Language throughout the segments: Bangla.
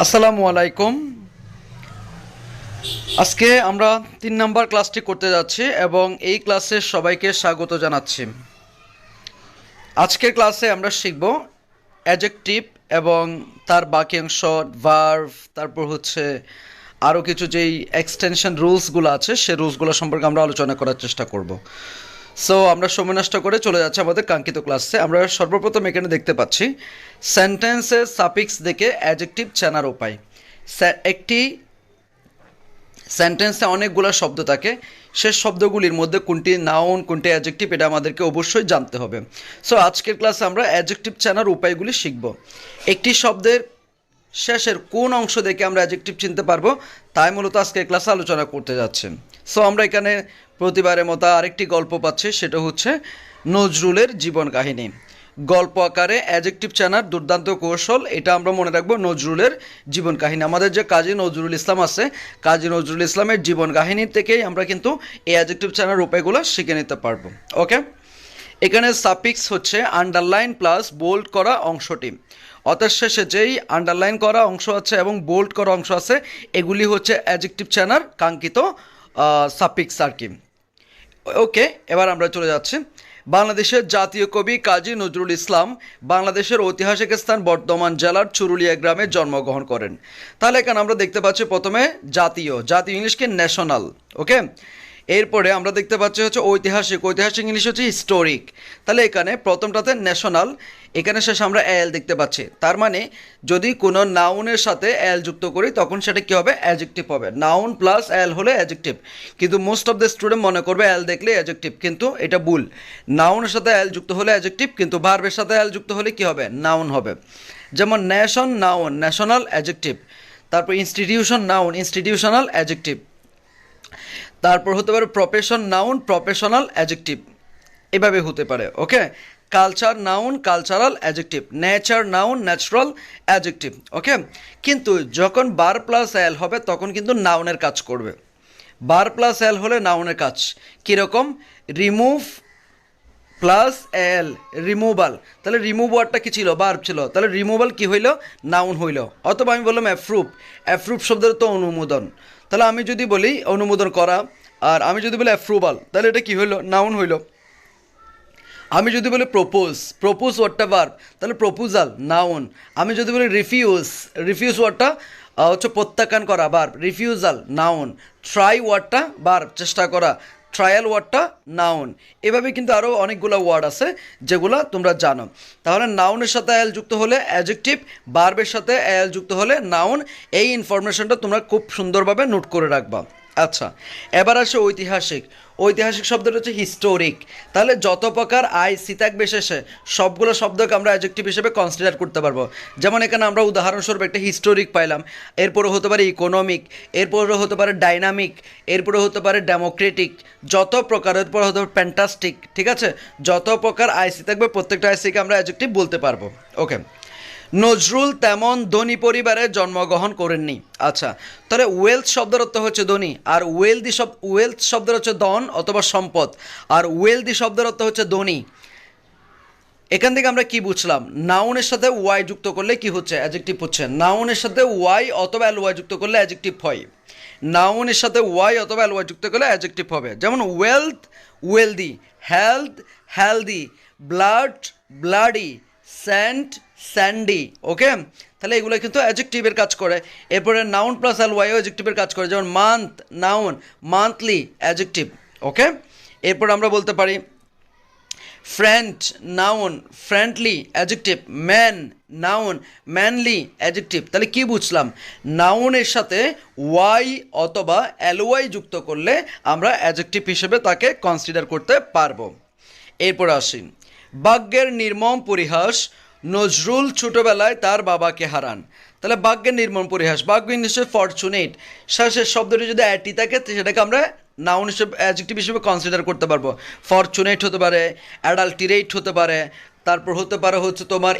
আসসালামু আলাইকুম। আজকে আমরা 3 নম্বর ক্লাসটি করতে যাচ্ছি এবং এই ক্লাসে সবাইকে স্বাগত জানাচ্ছি। আজকের ক্লাসে আমরা শিখব অ্যাডজেক্টিভ এবং তার বাক্যাংশ, ভার্ব, তারপর হচ্ছে আরও কিছু যেই এক্সটেনশন রুলসগুলো আছে সে রুলসগুলো সম্পর্কে আমরা আলোচনা করার চেষ্টা করব। সো আমরা সময় নষ্ট করে চলে যাচ্ছি আমাদের কাঙ্ক্ষিত ক্লাসে। আমরা সর্বপ্রথম এখানে দেখতে পাচ্ছি সেন্টেন্সে সাফিক্স দেখে অ্যাডজেক্টিভ চেনার উপায়। একটি সেন্টেন্সে অনেকগুলো শব্দ থাকে, সে শব্দগুলির মধ্যে কোনটি নাউন কোনটি অ্যাডজেক্টিভ এটা আমাদেরকে অবশ্যই জানতে হবে। সো আজকের ক্লাসে আমরা অ্যাডজেক্টিভ চেনার উপায়গুলি শিখব। একটি শব্দের শেষের কোন অংশ দেখে আমরা অ্যাডজেক্টিভ চিনতে পারবো তাই মূলত আজকের ক্লাসে আলোচনা করতে যাচ্ছি। সো আমরা এখানে প্রতিবারের মতো আরেকটি গল্প পাচ্ছি, সেটা হচ্ছে নজরুলের জীবন কাহিনী। গল্প আকারে অ্যাডজেক্টিভ চেনার দুর্দান্ত কৌশল, এটা আমরা মনে রাখবো নজরুলের জীবন কাহিনী। আমাদের যে কাজী নজরুল ইসলাম আছে, কাজী নজরুল ইসলামের জীবন কাহিনী থেকেই আমরা কিন্তু এই অ্যাডজেক্টিভ চেনার উপায়গুলো শিখে নিতে পারবো। ওকে, এখানে সাফিক্স হচ্ছে আন্ডারলাইন প্লাস বোল্ড করা অংশটি, অর্থাৎ শেষে যেই আন্ডারলাইন করা অংশ আছে এবং বোল্ড করা অংশ আছে এগুলি হচ্ছে অ্যাডজেক্টিভ চেনার কাঙ্ক্ষিত সাফিক্স আর কি। ওকে, এবার আমরা চলে যাচ্ছি। বাংলাদেশের জাতীয় কবি কাজী নজরুল ইসলাম বাংলাদেশের ঐতিহাসিক স্থান বর্ধমান জেলার চুরুলিয়া গ্রামে জন্মগ্রহণ করেন। তাহলে এখানে আমরা দেখতে পাচ্ছি প্রথমে জাতীয়, জাতীয় ইংলিশকে ন্যাশনাল। ওকে, এরপরে আমরা দেখতে পাচ্ছি হচ্ছে ঐতিহাসিক, ঐতিহাসিক ইংলিশ হচ্ছে হিস্টোরিক। তাহলে এখানে প্রথমটাতে ন্যাশনাল, এখানে শেষে আমরা এল দেখতে পাচ্ছি। তার মানে যদি কোনো নাউনের সাথে এল যুক্ত করি তখন সেটা কী হবে, অ্যাডজেক্টিভ হবে। নাউন প্লাস এল হলে অ্যাডজেক্টিভ, কিন্তু মোস্ট অফ দ্য স্টুডেন্ট মনে করবে এল দেখলে অ্যাডজেক্টিভ, কিন্তু এটা ভুল। নাউনের সাথে এল যুক্ত হলে অ্যাডজেক্টিভ, কিন্তু ভার্বের সাথে এল যুক্ত হলে কী হবে, নাউন হবে। যেমন ন্যাশন নাউন, ন্যাশনাল অ্যাডজেক্টিভ। তারপর ইনস্টিটিউশন নাউন, ইনস্টিটিউশনাল অ্যাডজেক্টিভ। তারপর হতে পারে প্রফেশন নাউন, প্রফেশনাল অ্যাডজেক্টিভ, এভাবে হতে পারে। Okay, culture noun, cultural adjective. Nature noun, natural adjective. Okay, কিন্তু যখন বার প্লাস এল হবে তখন কিন্তু নাউনের কাজ করবে। বার প্লাস এল হলে নাউনের কাজ কীরকম, রিমুভ প্লাস এল, রিমুভাল। তাহলে রিমুভ ওয়ার্ডটা কী ছিল, ভার্ব ছিল, তাহলে রিমুভাল কী হইল, নাউন হইল। অথবা আমি বললাম অ্যাপ্রুভ, অ্যাপ্রুভ শব্দের তো অনুমোদন। তাহলে আমি যদি বলি অনুমোদন করা, আর আমি যদি বলি অ্যাপ্রুভাল, তাহলে এটা কী হইল, নাউন হইল। আমি যদি বলি প্রপোজ, প্রপোজ ওয়ার্ডটা ভার্ব, তাহলে প্রপোজাল নাউন। আমি যদি বলি রিফিউজ, রিফিউজ ওয়ার্ডটা হচ্ছে প্রত্যাখ্যান করা, ভার্ব, রিফিউজাল নাউন। ট্রাই ওয়ার্ডটা ভার্ব, চেষ্টা করা, ট্রায়াল ওয়ার্ডটা নাউন। এভাবে কিন্তু আরও অনেকগুলো ওয়ার্ড আছে যেগুলো তোমরা জানো। তাহলে নাউনের সাথে এল যুক্ত হলে অ্যাডজেক্টিভ, ভার্বের সাথে এল যুক্ত হলে নাউন। এই ইনফরমেশনটা তোমরা খুব সুন্দরভাবে নোট করে রাখবা। আচ্ছা, এবার আসে ঐতিহাসিক। ঐতিহাসিক শব্দটা হচ্ছে হিস্টোরিক। তাহলে যত প্রকার আইসি থাকবে শেষে সবগুলো শব্দকে আমরা অ্যাডজেক্টিভ হিসেবে কনসিডার করতে পারবো। যেমন এখানে আমরা উদাহরণস্বরূপ একটা হিস্টোরিক পাইলাম, এরপরে হতে পারে ইকোনমিক, এরপরে হতে পারে ডাইনামিক, এরপরে হতে পারে ডেমোক্রেটিক, যত প্রকার, এরপর হতে পারে ফ্যান্টাস্টিক। ঠিক আছে, যত প্রকার আইসি থাকবে প্রত্যেকটা আইসিকে আমরা অ্যাডজেক্টিভ বলতে পারবো। ওকে, নজরুল তেমন ধনী পরিবারে জন্মগ্রহণ করেননি। আচ্ছা, তাহলে ওয়েলথ শব্দের অর্থ হচ্ছে ধনী, আর ওয়েলথ শব্দের হচ্ছে ধন অথবা সম্পদ, আর ওয়েলদি শব্দের অর্থ হচ্ছে ধনী। এখান থেকে আমরা কি বুঝলাম, নাউনের সাথে ওয়াই যুক্ত করলে কি হচ্ছে, অ্যাডজেক্টিভ হচ্ছে। নাউনের সাথে ওয়াই অথবা এল ওয়াই যুক্ত করলে অ্যাডজেক্টিভ হয়। নাউনের সাথে ওয়াই অথবা এল ওয়াই যুক্ত করলে অ্যাডজেক্টিভ হবে। যেমন wealth wealthy, health healthy, blood bloody, sand sandy. Okay, তাহলে এগুলো কিন্তু অ্যাডজেক্টিভের কাজ করে। এরপরে নাউন প্লাস এল ওয়াইও অ্যাডজেক্টিভের কাজ করে, যেমন month noun, monthly adjective. Okay, এরপর আমরা বলতে পারি friend noun, friendly adjective. Man noun, manly adjective. তাহলে কি বুঝলাম, নাউনের সাথে ওয়াই অথবা এলওয়াই যুক্ত করলে আমরা অ্যাডজেক্টিভ হিসেবে তাকে কনসিডার করতে পারবো। এরপর আসি ভাগ্যের নির্মম পরিহাস, নজরুল ছোটবেলায় তার বাবাকে হারান। তাহলে ভাগ্যের নির্মম পরিহাস, ভাগ্য ইংলিশে ফরচুনেট, শেষের শব্দটি যদি অ্যাটি থাকে সেটাকে আমরা নাউন হিসেবে অ্যাডজেক্টিভ হিসেবে কনসিডার করতে পারবো। ফরচুনেট হতে পারে, অ্যাডাল্টিরেট হতে পারে, তারপর হতে পারে হচ্ছে তোমার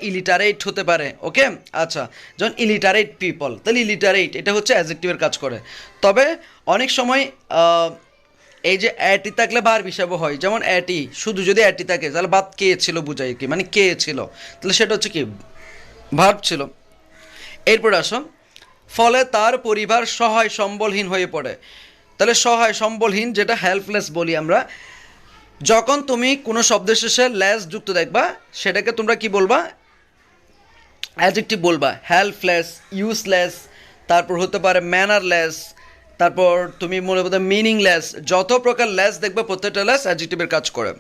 ইলিটারেট হতে পারে। ওকে, আচ্ছা, যেমন ইলিটারেট পিপল, তাহলে ইলিটারেট এটা হচ্ছে অ্যাডজেক্টিভের কাজ করে। তবে অনেক সময় এই যে অ্যাটি থাকলে ভার্ব হিসাবে হয়, যেমন অ্যাটি শুধু যদি অ্যাটি থাকে তাহলে বাদ কে ছিল বুঝাই কি, মানে কে ছিল, তাহলে সেটা হচ্ছে কি ভার্ব ছিল। এরপর আসো, ফলে তার পরিবার সহায় সম্বলহীন হয়ে পড়ে। তাহলে সহায় সম্বলহীন, যেটা হেল্পলেস বলি আমরা, যখন তুমি কোনো শব্দের শেষে লেস যুক্ত দেখবা সেটাকে তোমরা কি বলবা? অ্যাডজেক্টিভ বলবা। হেল্পলেস, ইউজলেস, তারপর হতে পারে ম্যানারলেস, তারপর তুমি মনে করতে মিনিংলেস, যত প্রকার লেস দেখবে প্রত্যেকটা লেস অ্যাডজেক্টিভের কাজ করে।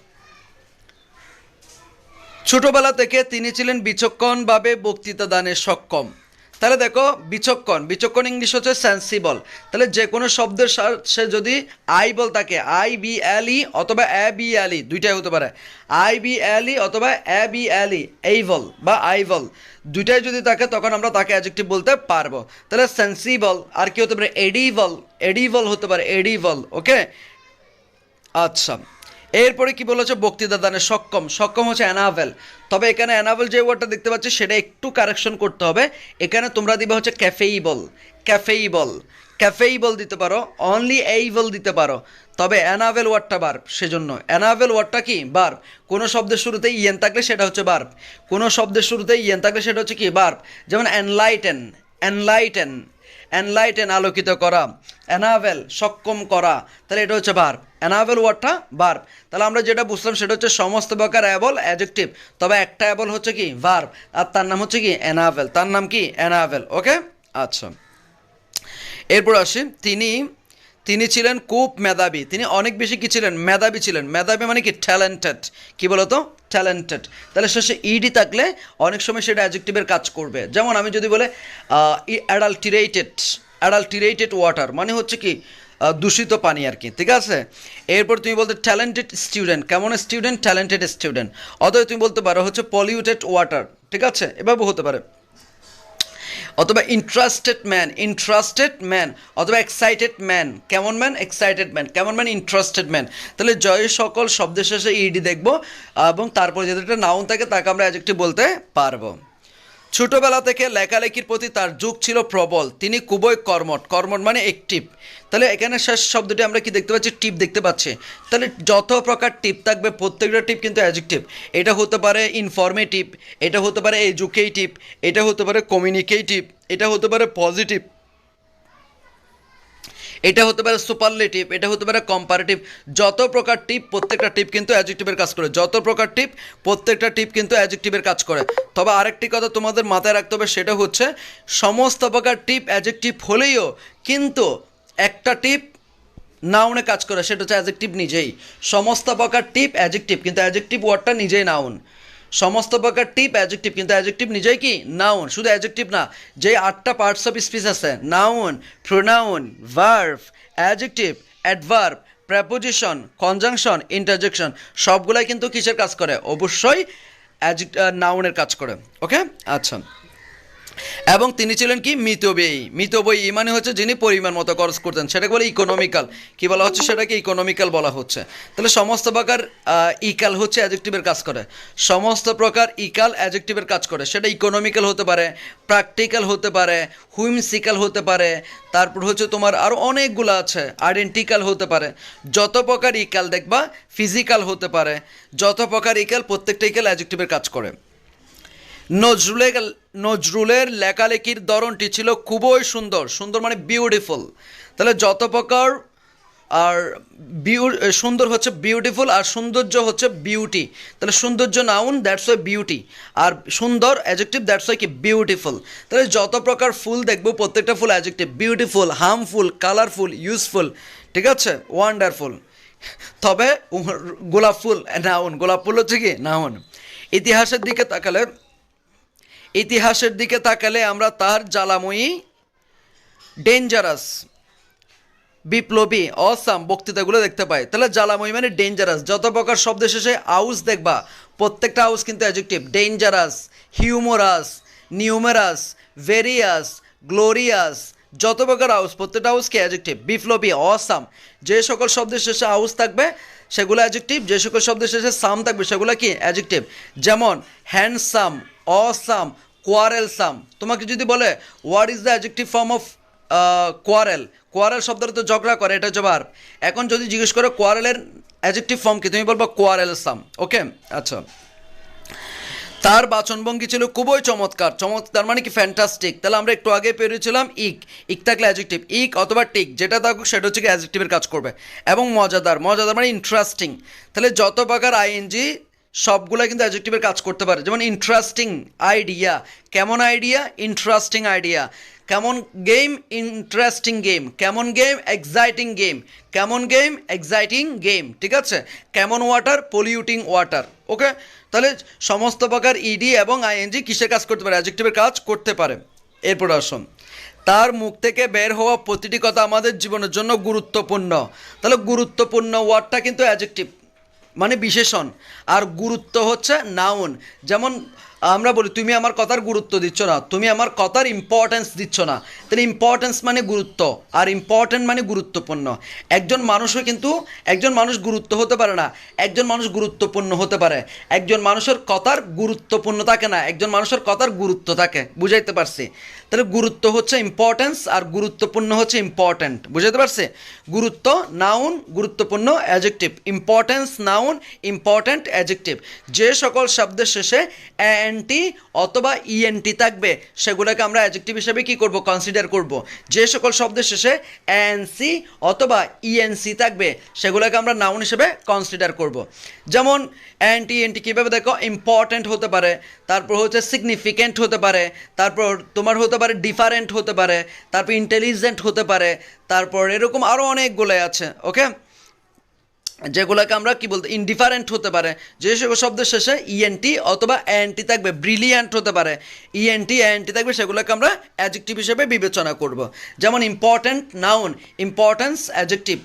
ছোটবেলা থেকে তিনি ছিলেন বিচক্ষণভাবে বক্তৃতা দানে সক্ষম। তাহলে দেখো, বিচক্ষণ ইংলিশ হচ্ছে সেন্সিবল। তাহলে যে কোনো শব্দের সে যদি আই বল থাকে, IBLE অথবা ABLE, দুইটাই হতে পারে, IBLE অথবা ABLE, এইভল বা আইভল, দুইটাই যদি থাকে তখন আমরা তাকে অ্যাডজেক্টিভ বলতে পারবো। তাহলে সেন্সিবল, আর কি হতে পারে? এডিভল হতে পারে, এডিভল। ওকে, আচ্ছা। এরপরে কি বলেছে? বক্তৃতা দানে সক্ষম হচ্ছে অ্যানাভেল। তবে এখানে অ্যানাভেল যে ওয়ার্ডটা দেখতে পাচ্ছি সেটা একটু কারেকশন করতে হবে। এখানে তোমরা দিবে হচ্ছে ক্যাফেইবল দিতে পারো, অনলি এইবল দিতে পারো। তবে অ্যানাভেল ওয়ার্ডটা বার্ব, সেজন্য অ্যানাভেল ওয়ার্ডটা কি? বার্ব। কোনো শব্দের শুরুতে ইয়েন থাকলে সেটা হচ্ছে বার্ব। কোনো শব্দের শুরুতে ইয়েন থাকলে সেটা হচ্ছে কি? বার্ব। যেমন এনলাইটেন আলোকিত করা, অ্যানাভেল সক্ষম করা, তাহলে এটা হচ্ছে ভার্ব। অ্যানাভেল ওয়ার্ডটা ভার্ব। তাহলে আমরা যেটা বুঝলাম সেটা হচ্ছে সমস্ত প্রকার অ্যাবল অ্যাডজেক্টিভ, তবে একটা অ্যাবল হচ্ছে কি? ভার্ব, আর তার নাম হচ্ছে কি? অ্যানাভেল। তার নাম কি? অ্যানাভেল। ওকে, আচ্ছা। এরপর আসি, তিনি ছিলেন খুব মেধাবী। তিনি অনেক বেশি কি ছিলেন? মেধাবী ছিলেন। মেধাবী মানে কি? ট্যালেন্টেড। কি বলতো? ট্যালেন্টেড। তাহলে শেষে ইডি থাকলে অনেক সময় সেটা অ্যাডজেক্টিভের কাজ করবে। যেমন আমি যদি বলে অ্যাডাল্টিরেটেড ওয়াটার, মানে হচ্ছে কি? দূষিত পানি আর কি, ঠিক আছে। এরপর তুমি বলতে ট্যালেন্টেড স্টুডেন্ট, কেমন স্টুডেন্ট? Talented student. অথবা তুমি বলতে পারো হচ্ছে পলিউটেড ওয়াটার, ঠিক আছে, এভাবে হতে পারে। অথবা ইন্টারেস্টেড ম্যান, অথবা এক্সাইটেড ম্যান। কেমন ম্যান? Excited man. কেমন ম্যান? Interested man. তাহলে জয় সকল শব্দের শেষে ইডি দেখবো, এবং তারপর যদি একটা নাউন থাকে তাকে আমরা অ্যাডজেক্টিভ বলতে পারবো। ছোটবেলা থেকে লেখালেখির প্রতি তার ঝোঁক ছিল প্রবল। তিনি খুবই কর্মঠ মানে অ্যাক্টিভ। তাহলে এখানে শেষ শব্দটি আমরা কি দেখতে পাচ্ছি? টিপ দেখতে পাচ্ছি। তাহলে যত প্রকার টিপ থাকবে প্রত্যেকটা টিপ কিন্তু অ্যাডজেক্টিভ। এটা হতে পারে ইনফরমেটিভ, এটা হতে পারে এডুকেটিভ, এটা হতে পারে কমিউনিকেটিভ, এটা হতে পারে পজিটিভ, এটা হতে পারে সুপারলেটিভ, এটা হতে পারে কম্পারেটিভ। যত প্রকার টিপ প্রত্যেকটা টিপ কিন্তু অ্যাডজেক্টিভের কাজ করে। যত প্রকার টিপ প্রত্যেকটা টিপ কিন্তু অ্যাডজেক্টিভের কাজ করে। তবে আরেকটি কথা তোমাদের মাথায় রাখতে হবে, সেটা হচ্ছে সমস্ত প্রকার টিপ অ্যাডজেক্টিভ হলেও কিন্তু একটা টিপ নাউনে কাজ করে, সেটা হচ্ছে অ্যাডজেক্টিভ নিজেই। সমস্ত প্রকার টিপ অ্যাডজেক্টিভ, কিন্তু অ্যাডজেক্টিভ ওয়ার্ডটা নিজেই নাউন। সমস্ত প্রকার টিপ অ্যাডজেক্টিভ, কিন্তু অ্যাডজেক্টিভ নিজেই কি? নাউন। শুধু অ্যাডজেক্টিভ না, যে 8টা পার্টস অফ স্পিচ আছে, noun, pronoun, verb, adjective, adverb, preposition, conjunction, interjection, সবগুলাই কিন্তু কিসের কাজ করে? অবশ্যই নাউনের কাজ করে। ওকে, আচ্ছা। এবং তিনি ছিলেন কি? মিতব্যয়ী মানে হচ্ছে যিনি পরিমাণ মতো খরচ করতেন, সেটাকে বলে ইকোনমিক্যাল। কি বলা হচ্ছে? সেটাকে ইকোনমিক্যাল বলা হচ্ছে। তাহলে সমস্ত প্রকার ইকাল হচ্ছে অ্যাডজেক্টিভের কাজ করে। সমস্ত প্রকার ইকাল অ্যাডজেক্টিভের কাজ করে। সেটা ইকোনমিক্যাল হতে পারে, প্র্যাকটিক্যাল হতে পারে, হুইমসিক্যাল হতে পারে, তারপর হচ্ছে তোমার আরও অনেকগুলো আছে, আইডেন্টিক্যাল হতে পারে। যত প্রকার ইকাল দেখবা ফিজিক্যাল হতে পারে। যত প্রকার ইকাল প্রত্যেকটা ইকাল অ্যাডজেক্টিভের কাজ করে। নজরুলের লেখালেখির ধরনটি ছিল খুবই সুন্দর মানে বিউটিফুল। তাহলে যত প্রকার আর সুন্দর হচ্ছে বিউটিফুল, আর সৌন্দর্য হচ্ছে বিউটি। তাহলে সৌন্দর্য নাউন, দ্যাটস ওয়াই বিউটি, আর সুন্দর অ্যাডজেক্টিভ, দ্যাটস ওয়াই কি? বিউটিফুল। তাহলে যত প্রকার ফুল দেখবো প্রত্যেকটা ful adjective. Beautiful, harmful, colourful, useful, ঠিক আছে, ওয়ান্ডারফুল। তবে গোলাপ ফুল নাউন, গোলাপ ফুল হচ্ছে কি? নাউন। ইতিহাসের দিকে তাকালে আমরা তার জ্বালাময়ী, ডেঞ্জারাস, বিপ্লবী, অসাম বক্তৃতাগুলো দেখতে পাই। তাহলে জ্বালাময়ী মানে ডেঞ্জারাস। যত প্রকার শব্দের শেষে আউস দেখবা প্রত্যেকটা আউস কিন্তু adjective. Dangerous, humorous, numerous, various, glorious, যত প্রকার আউস প্রত্যেকটা আউস কি? অ্যাডজেক্টিভ। বিপ্লবী, অসাম, যে সকল শব্দের শেষে আউস থাকবে সেগুলো অ্যাডজেক্টিভ। যে সকল শব্দের শেষে সাম থাকবে সেগুলো কি? অ্যাডজেক্টিভ। যেমন হ্যান্ডসাম, অসাম, কোয়ারেলসাম। তোমাকে যদি বলে what is the adjective form of quarrel শব্দটা তো ঝগড়া করে, এটা হচ্ছে ভার্ব। এখন যদি জিজ্ঞেস করো কোয়ারেলের অ্যাডজেক্টিভ ফর্ম কি, তুমি বলবো কোয়ারেলসাম। ওকে, আচ্ছা। তার বাচনভঙ্গি ছিল খুবই চমৎকার। চমৎকার মানে কি ফ্যান্টাস্টিক। তাহলে আমরা একটু আগে পেরেছিলাম ইক, ইক থাকলে অ্যাডজেক্টিভ, ইক অথবা টিক যেটা থাকুক সেটা হচ্ছে কি অ্যাডজেক্টিভের কাজ করবে। এবং মজাদার, মজাদার মানে ইন্টারেস্টিং। তাহলে যত প্রকার আইএনজি সবগুলো কিন্তু অ্যাডজেক্টিভের কাজ করতে পারে। যেমন ইন্টারেস্টিং আইডিয়া, কেমন আইডিয়া, ইন্টারেস্টিং আইডিয়া। কেমন গেম, ইন্টারেস্টিং গেম। কেমন গেম, এক্সাইটিং গেম। কেমন গেম, এক্সাইটিং গেম। ঠিক আছে। কেমন ওয়াটার, পলিউটিং ওয়াটার। ওকে। তাহলে সমস্ত প্রকার ইডি এবং আইএনজি কিসের কাজ করতে পারে, অ্যাডজেক্টিভের কাজ করতে পারে। এরপর আসুন, তার মুখ থেকে বের হওয়া প্রতিটি কথা আমাদের জীবনের জন্য গুরুত্বপূর্ণ। তাহলে গুরুত্বপূর্ণ ওয়ার্ডটা কিন্তু অ্যাডজেক্টিভ মানে বিশেষণ, আর গুরুত্ব হচ্ছে নাউন। যেমন আমরা বলি তুমি আমার কথার গুরুত্ব দিচ্ছ না, তুমি আমার কথার ইম্পর্টেন্স দিচ্ছ না। তাহলে ইম্পর্টেন্স মানে গুরুত্ব, আর ইম্পর্টেন্ট মানে গুরুত্বপূর্ণ। একজন মানুষও কিন্তু, একজন মানুষ গুরুত্ব হতে পারে না, একজন মানুষ গুরুত্বপূর্ণ হতে পারে। একজন মানুষের কথার গুরুত্বপূর্ণ থাকে না, একজন মানুষের কথার গুরুত্ব থাকে। বুঝাইতে পারছি? তাহলে গুরুত্ব হচ্ছে ইম্পর্টেন্স, আর গুরুত্বপূর্ণ হচ্ছে ইম্পর্ট্যান্ট। বুঝাইতে পারছি? গুরুত্ব নাউন, গুরুত্বপূর্ণ adjective. Importance noun, important adjective. যে সকল শব্দের শেষে এনটি অথবা ইএনটি থাকবে সেগুলোকে আমরা অ্যাডজেক্টিভ হিসেবে কি করব, কনসিডার করব। যে সকল শব্দের শেষে এনসি অথবা ইএনসি থাকবে সেগুলোকে আমরা নাউন হিসেবে কনসিডার করব। যেমন এনটি ইএনটি কীভাবে দেখো, ইম্পর্ট্যান্ট হতে পারে, তারপর হচ্ছে সিগনিফিকেন্ট হতে পারে, তারপর তোমার হতে পারে ডিফারেন্ট হতে পারে, তারপর ইন্টেলিজেন্ট হতে পারে, তারপর এরকম আরও অনেকগুলো আছে। ওকে। যেগুলোকে আমরা কি বলতে, ইনডিফারেন্ট হতে পারে। যে সকল শব্দের শেষে ইএনটি অথবা এনটি থাকবে, ব্রিলিয়ান্ট হতে পারে, ইএনটি এনটি থাকবে, সেগুলোকে আমরা অ্যাডজেক্টিভ হিসেবে বিবেচনা করব। যেমন important noun, importance adjective,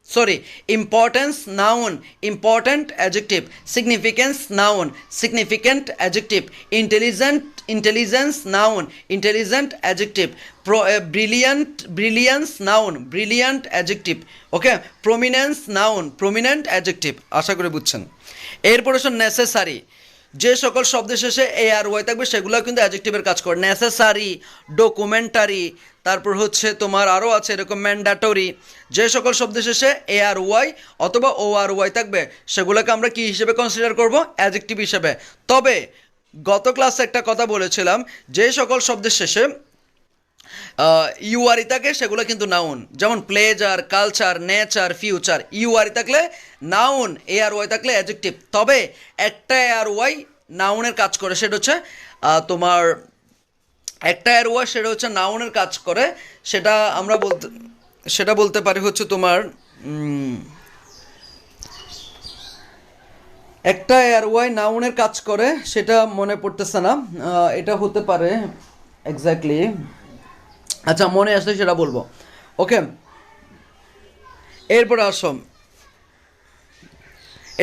sorry importance noun, important adjective. Significance noun, significant adjective. Intelligent, intelligence noun, intelligent adjective. Brilliant, brilliance noun, brilliant adjective. Okay. Prominence noun, prominent adjective. আশা করি বুঝছেন। এরপরে হচ্ছে নেসেসারি। যে সকল শব্দের শেষে এ আর ওয়াই থাকবে সেগুলো কিন্তু অ্যাডজেক্টিভের কাজ করে। নেসেসারি, ডকুমেন্টারি, তারপর হচ্ছে তোমার আরও আছে এরকম ম্যান্ডাটরি। যে সকল শব্দের শেষে এ আর ওয়াই অথবা ও আর ওয়াই থাকবে সেগুলোকে আমরা কি হিসেবে কনসিডার করব, অ্যাডজেক্টিভ হিসেবে। তবে গত ক্লাসে একটা কথা বলেছিলাম, যে সকল শব্দের শেষে ইউআরই থাকে সেগুলো কিন্তু নাউন। যেমন প্লেজার, কালচার, নেচার, ফিউচার। ইউআরই থাকলে নাউন, এ আর ওয়াই থাকলে অ্যাডজেক্টিভ। তবে একটা এ আর ওয়াই নাউনের কাজ করে, সেটা হচ্ছে তোমার একটা এ আর ওয়াই, সেটা হচ্ছে নাউনের কাজ করে। সেটা আমরা বলতে পারি হচ্ছে তোমার একটা এর ওয়াই নাউনের কাজ করে, সেটা মনে পড়তেছে না। এটা হতে পারে এক্স্যাক্টলি, আচ্ছা মনে আসলে সেটা বলবো। ওকে। এরপর আসো,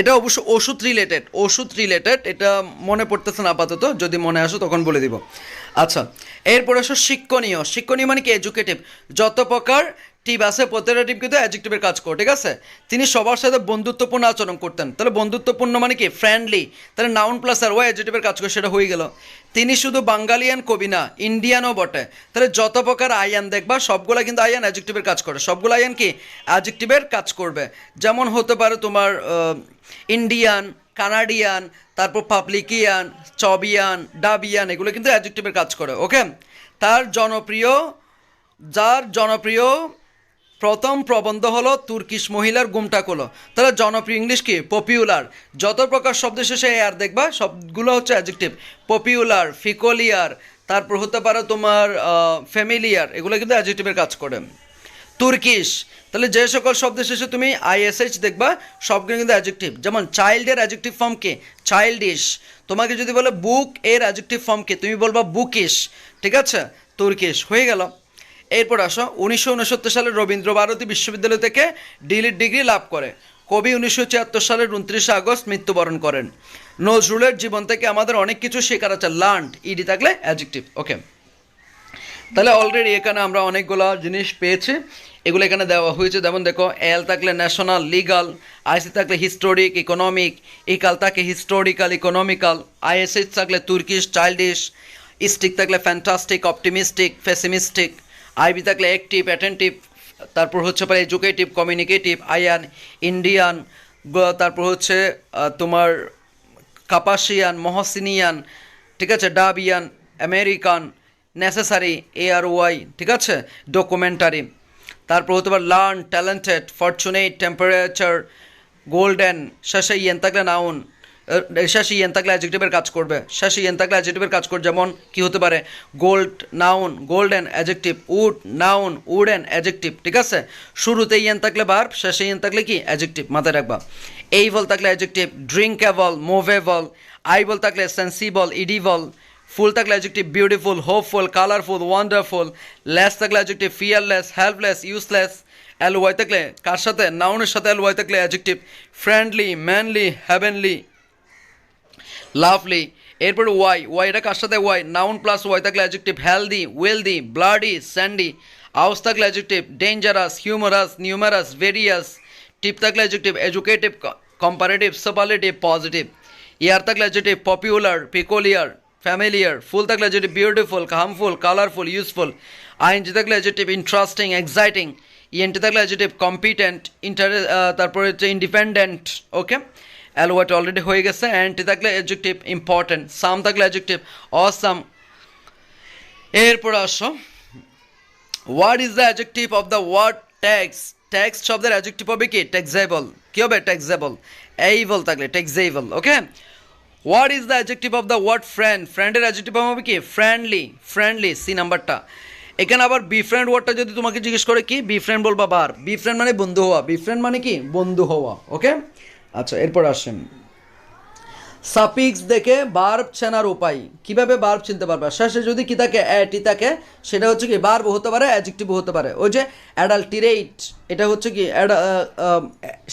এটা অবশ্য ওষুধ রিলেটেড, ওষুধ রিলেটেড। এটা মনে পড়তেছে না আপাতত, যদি মনে আসো তখন বলে দিব। আচ্ছা। এরপর আসো শিক্ষণীয়। শিক্ষণীয় মানে কি এডুকেটিভ। যত প্রকার টিপ আছে প্রত্যেকটা টিপ কিন্তু অ্যাডজেক্টিভের কাজ করে। ঠিক আছে। তিনি সবার সাথে বন্ধুত্বপূর্ণ আচরণ করতেন। তাহলে বন্ধুত্বপূর্ণ মানে কি ফ্রেন্ডলি। তাহলে নাউন প্লাস আর ওয়াই অ্যাডজেক্টিভের কাজ করে, সেটা হয়ে গেল। তিনি শুধু বাঙালিয়ান কবি না, ইন্ডিয়ানও বটে। তাহলে যত প্রকার আয়ান দেখবা সবগুলা কিন্তু আয়ান অ্যাডজেক্টিভের কাজ করে, সবগুলো আয়ান কি অ্যাডজেক্টিভের কাজ করবে। যেমন হতে পারে তোমার ইন্ডিয়ান, কানাডিয়ান, তারপর পাবলিকিয়ান, চবিয়ান, ডাবিয়ান, এগুলো কিন্তু অ্যাডজেক্টিভের কাজ করে। ওকে। যার জনপ্রিয় প্রথম প্রবন্ধ হলো তুর্কিশ মহিলার গুমটাকলো। তাহলে জনপ্রিয় ইংলিশ কি পপুলার। যত প্রকার শব্দ শেষে আর দেখবা সবগুলো হচ্ছে অ্যাডজেক্টিভ। পপুলার, ফিকোলিয়ার, তারপর হতে পারে তোমার ফ্যামিলিয়ার, এগুলো কিন্তু অ্যাডজেক্টিভের কাজ করে। তুর্কিশ, তাহলে যে সকল শব্দের শেষে তুমি আইএসএইচ দেখবা সবগুলো কিন্তু অ্যাডজেক্টিভ। যেমন চাইল্ডের অ্যাডজেক্টিভ ফর্ম কে, চাইল্ডিশ। তোমাকে যদি বলে বুক এর অ্যাডজেক্টিভ ফর্ম কে, তুমি বলবা বুকিশ। ঠিক আছে। তুর্কিশ হয়ে গেল। এরপর আসো, 1969 সালে রবীন্দ্র ভারতী বিশ্ববিদ্যালয় থেকে ডিলিট ডিগ্রি লাভ করে। কবি 1976 সালের 29 আগস্ট মৃত্যুবরণ করেন। নজরুলের জীবন থেকে আমাদের অনেক কিছু শেখার আছে। লার্নড, ইডি থাকলে অ্যাডজেক্টিভ। ওকে। তাহলে অলরেডি এখানে আমরা অনেকগুলো জিনিস পেয়েছি, এগুলো এখানে দেওয়া হয়েছে। যেমন দেখো, এল থাকলে ন্যাশনাল, লিগাল, আইসি থাকলে হিস্টোরিক, ইকোনমিক, ইকাল থাকে হিস্টোরিক্যাল, ইকোনমিক্যাল, আইএসএইচ থাকলে তুর্কিশ, চাইল্ডিশ, স্টিক থাকলে ফ্যান্টাস্টিক, অপটিমিস্টিক, পেসিমিস্টিক, আইবি থাকলে অ্যাক্টিভ, অ্যাটেন্টিভ, তারপর হচ্ছে পরে এডুকেটিভ, কমিউনিকেটিভ, আয়ান, ইন্ডিয়ান, তারপর হচ্ছে তোমার কাপাসিয়ান, মহসিনিয়ান, ঠিক আছে, ডাবিয়ান, আমেরিকান, নেসেসারি, ARY, ঠিক আছে, ডকুমেন্টারি। তারপর হতে পারে learn, talented, fortunate, temperature, golden. শেষে ইয়েন থাকলে নাউন, শেষে ইয়েন থাকলে অ্যাডজেক্টিভের কাজ করবে, শেষে ইয়েন থাকলে অ্যাডজেক্টিভের কাজ করবে। যেমন কি হতে পারে, gold noun, golden adjective, wood noun, wooden adjective, ঠিক আছে। শুরুতে ইয়েন থাকলে ভার্ব, শেষে ইয়েন থাকলে কি অ্যাডজেক্টিভ, মাথায় রাখবা। এইবল থাকলে অ্যাডজেক্টিভ, ড্রিঙ্কেবল, মুভেবল। আইবল থাকলে সেন্সিবল, ইডিবল। ফুল থাকলে adjective, beautiful, hopeful, colourful, wonderful. Less থাকলে adjective, fearless, helpless, useless. LY থাকলে কার সাথে, নাউনের সাথে LY থাকলে adjective, friendly, manly, heavenly, lovely. এরপরে ওয়াই এটা কার সাথে, ওয়াই নাউন প্লাস ওয়াই থাকলে adjective, healthy, wealthy, bloody, sandy. Ous থাকলে adjective, dangerous, humorous, numerous, various. টিপ থাকলে adjective, educative, comparative, superlative, positive. ইয়ার থাকলে adjective, popular, peculiar, familiar. Ful থাকলে adjective, beautiful, harmful, colourful, useful. ING থাকলে অ্যাডজেক্টিভ, ইন্টারেস্টিং, এক্সাইটিং। ইএনটি থাকলে অ্যাডজেক্টিভ, কম্পিটেন্ট, তারপরে হচ্ছে ইন্ডিপেন্ডেন্ট। ওকে, LY অলরেডি হয়ে গেছে। অ্যান্টি থাকলে অ্যাডজেক্টিভ, ইম্পর্টেন্ট। সাম থাকলে অ্যাডজেক্টিভ, অসাম। এরপর আসো, what is the adjective of the word tax. Tax শব্দের অ্যাডজেক্টিভ হবে কি, ট্যাক্সেবল। কি হবে, ট্যাক্সেবল। এইবল থাকলে taxable. Okay, what is the adjective of the word friend. ফ্রেন্ডের অ্যাডজেক্টিভ হবে কি, ফ্রেন্ডলি। ফ্রেন্ডলি, সি নাম্বারটা। এখানে আবার বি ফ্রেন্ড ওয়ার্ডটা যদি তোমাকে জিজ্ঞেস করে কি, বি ফ্রেন্ড বলবা বার। বি ফ্রেন্ড মানে বন্ধু হওয়া, বি ফ্রেন্ড মানে কি, বন্ধু হওয়া। ওকে, আচ্ছা, এরপর আসেন সাফিক্স দেখে ভার্ব চেনার উপায়। কিভাবে ভার্ব চিনতে পারবে, শেষে যদি কি থাকে, অ্যাটি থাকে, সেটা হচ্ছে কি ভার্ব হতে পারে, অ্যাডজেক্টিভ হতে পারে। ওই যে অ্যাডাল্টিরেট, এটা হচ্ছে কি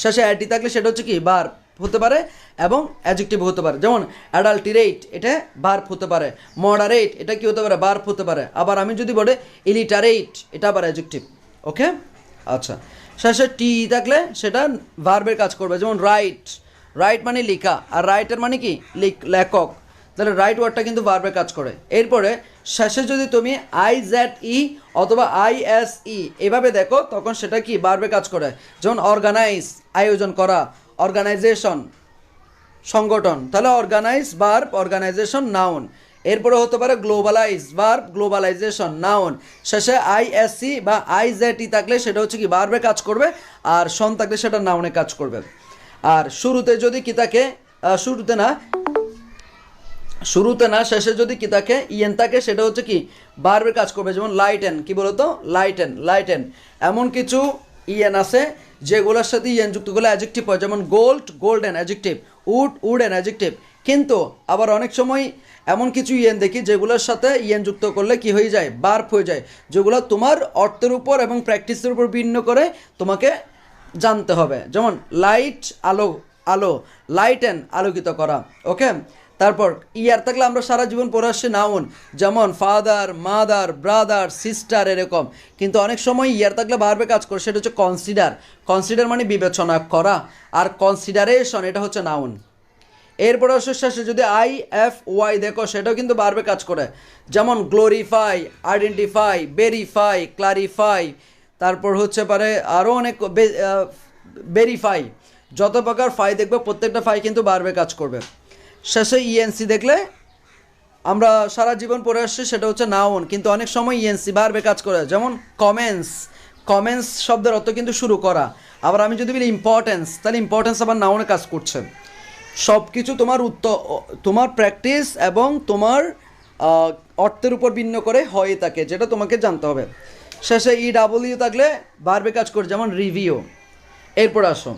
শেষে অ্যাটি থাকলে সেটা হচ্ছে কি ভার্ব হতে পারে এবং অ্যাডজেক্টিভ হতে পারে। যেমন অ্যাডাল্টিরেট এটা ভার্ব হতে পারে, মডারেট এটা কি হতে পারে, ভার্ব হতে পারে। আবার আমি যদি বলি ইলিটারেট, এটা আবার অ্যাডজেক্টিভ। ওকে, আচ্ছা, শেষে টি থাকলে সেটা ভার্বের কাজ করবে। যেমন রাইট, রাইট মানে লেখা, আর রাইটার মানে কি লেখক। তাহলে রাইট ওয়ার্ডটা কিন্তু ভার্বের কাজ করে। এরপরে শেষে যদি তুমি IZE অথবা ISE এভাবে দেখো, তখন সেটা কি ভার্বের কাজ করে। যেমন অর্গানাইজ, আয়োজন করা, অর্গানাইজেশন, সংগঠন। তাহলে অর্গানাইজ ভার্ব, অর্গানাইজেশন নাউন। এরপরে হতে পারে গ্লোবালাইজ ভার্ব, গ্লোবালাইজেশন নাউন। শেষে ISE বা IZE থাকলে সেটা হচ্ছে কি ভার্বে কাজ করবে, আর সন থাকলে সেটা নাউনে কাজ করবে। আর শুরুতে যদি কি থাকে, শুরুতে না শেষে যদি কি থাকে, ইয়েন থাকে, সেটা হচ্ছে কি ভার্বে কাজ করবে। যেমন লাইটেন, কি বলতো, লাইটেন। এমন কিছু ইয়েন আছে যেগুলোর সাথে ইয়েন যুক্ত করলে অ্যাডজেক্টিভ হয়। যেমন gold, golden adjective, wooden adjective. কিন্তু আবার অনেক সময় এমন কিছু ইয়েন দেখি যেগুলোর সাথে ইয়েন যুক্ত করলে কি হয়ে যায়, ভার্ব হয়ে যায়। যেগুলো তোমার অর্থের উপর এবং প্র্যাকটিসের উপর ভিন্ন করে তোমাকে জানতে হবে। যেমন লাইট, আলো, লাইটেন আলোকিত করা। ওকে, তারপর ইয়ার থাকলে আমরা সারা জীবন পড়ে আসছি নাউন, যেমন ফাদার, মাদার, ব্রাদার, সিস্টার, এরকম। কিন্তু অনেক সময় ইয়ার থাকলে ভার্বে কাজ করে, সেটা হচ্ছে কনসিডার মানে বিবেচনা করা, আর কনসিডারেশন এটা হচ্ছে নাউন। এরপরে শেষে যদি IFY দেখো, সেটাও কিন্তু ভার্বে কাজ করে। যেমন গ্লোরিফাই, আইডেন্টিফাই, ভেরিফাই, ক্লারিফাই, তারপর হচ্ছে পারে আরও অনেক, ভেরিফাই। যত প্রকার ফাই দেখবে প্রত্যেকটা ফাই কিন্তু ভার্বে কাজ করবে। শেষে ENC দেখলে আমরা সারা জীবন পড়ে আসছি, সেটা হচ্ছে নাউন, কিন্তু অনেক সময় ENC ভার্বে কাজ করে। যেমন কমেন্স শব্দের অর্থ কিন্তু শুরু করা। আবার আমি যদি বলি ইম্পর্টেন্স, তাহলে ইম্পর্টেন্স আবার নাউনে কাজ করছে। সব কিছু তোমার প্র্যাকটিস এবং তোমার অর্থের উপর ভিন্ন করে হয়ে থাকে, যেটা তোমাকে জানতে হবে। শেষে EW থাকলে ভার্বে কাজ করে, যেমন রিভিউ। এরপর আসো,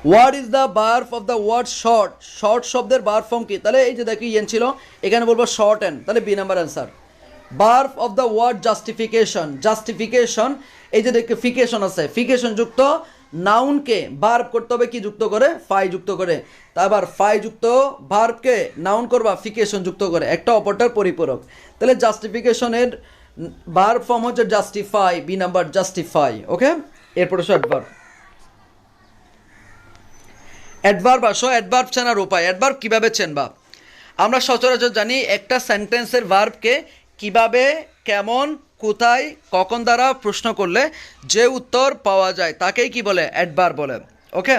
what is the verb of the word short. Short শব্দের ভার্ব ফর্ম কি, তাহলে এই যে দেখো ইয়েন ছিল, এখানে বলবো শর্ট এন্ড, তাহলে B number answer. Verb of the word justification, এই যে দেখো ফিকেশন আছে, ফিকেশন যুক্ত নাউনকে ভার্ব করতে হবে কি যুক্ত করে, ফাই যুক্ত করে। তারপর ফাই যুক্ত ভার্বকে নাউন করবা ফিকেশন যুক্ত করে, একটা অপরটার পরিপূরক। তাহলে জাস্টিফিকেশনের ভার্ব ফর্ম হচ্ছে জাস্টিফাই, বি নাম্বার জাস্টিফাই। ওকে, এরপর অ্যাডভার্ব আসো। অ্যাডভার্ব চেনার উপায়। অ্যাডভার্ব কীভাবে চেনবা, আমরা সচরাচর জানি একটা সেন্টেন্সের ভার্বকে কিভাবে, কেমন, কোথায়, কখন দ্বারা প্রশ্ন করলে যে উত্তর পাওয়া যায় তাকেই কি বলে, অ্যাডভার্ব বলে। ওকে,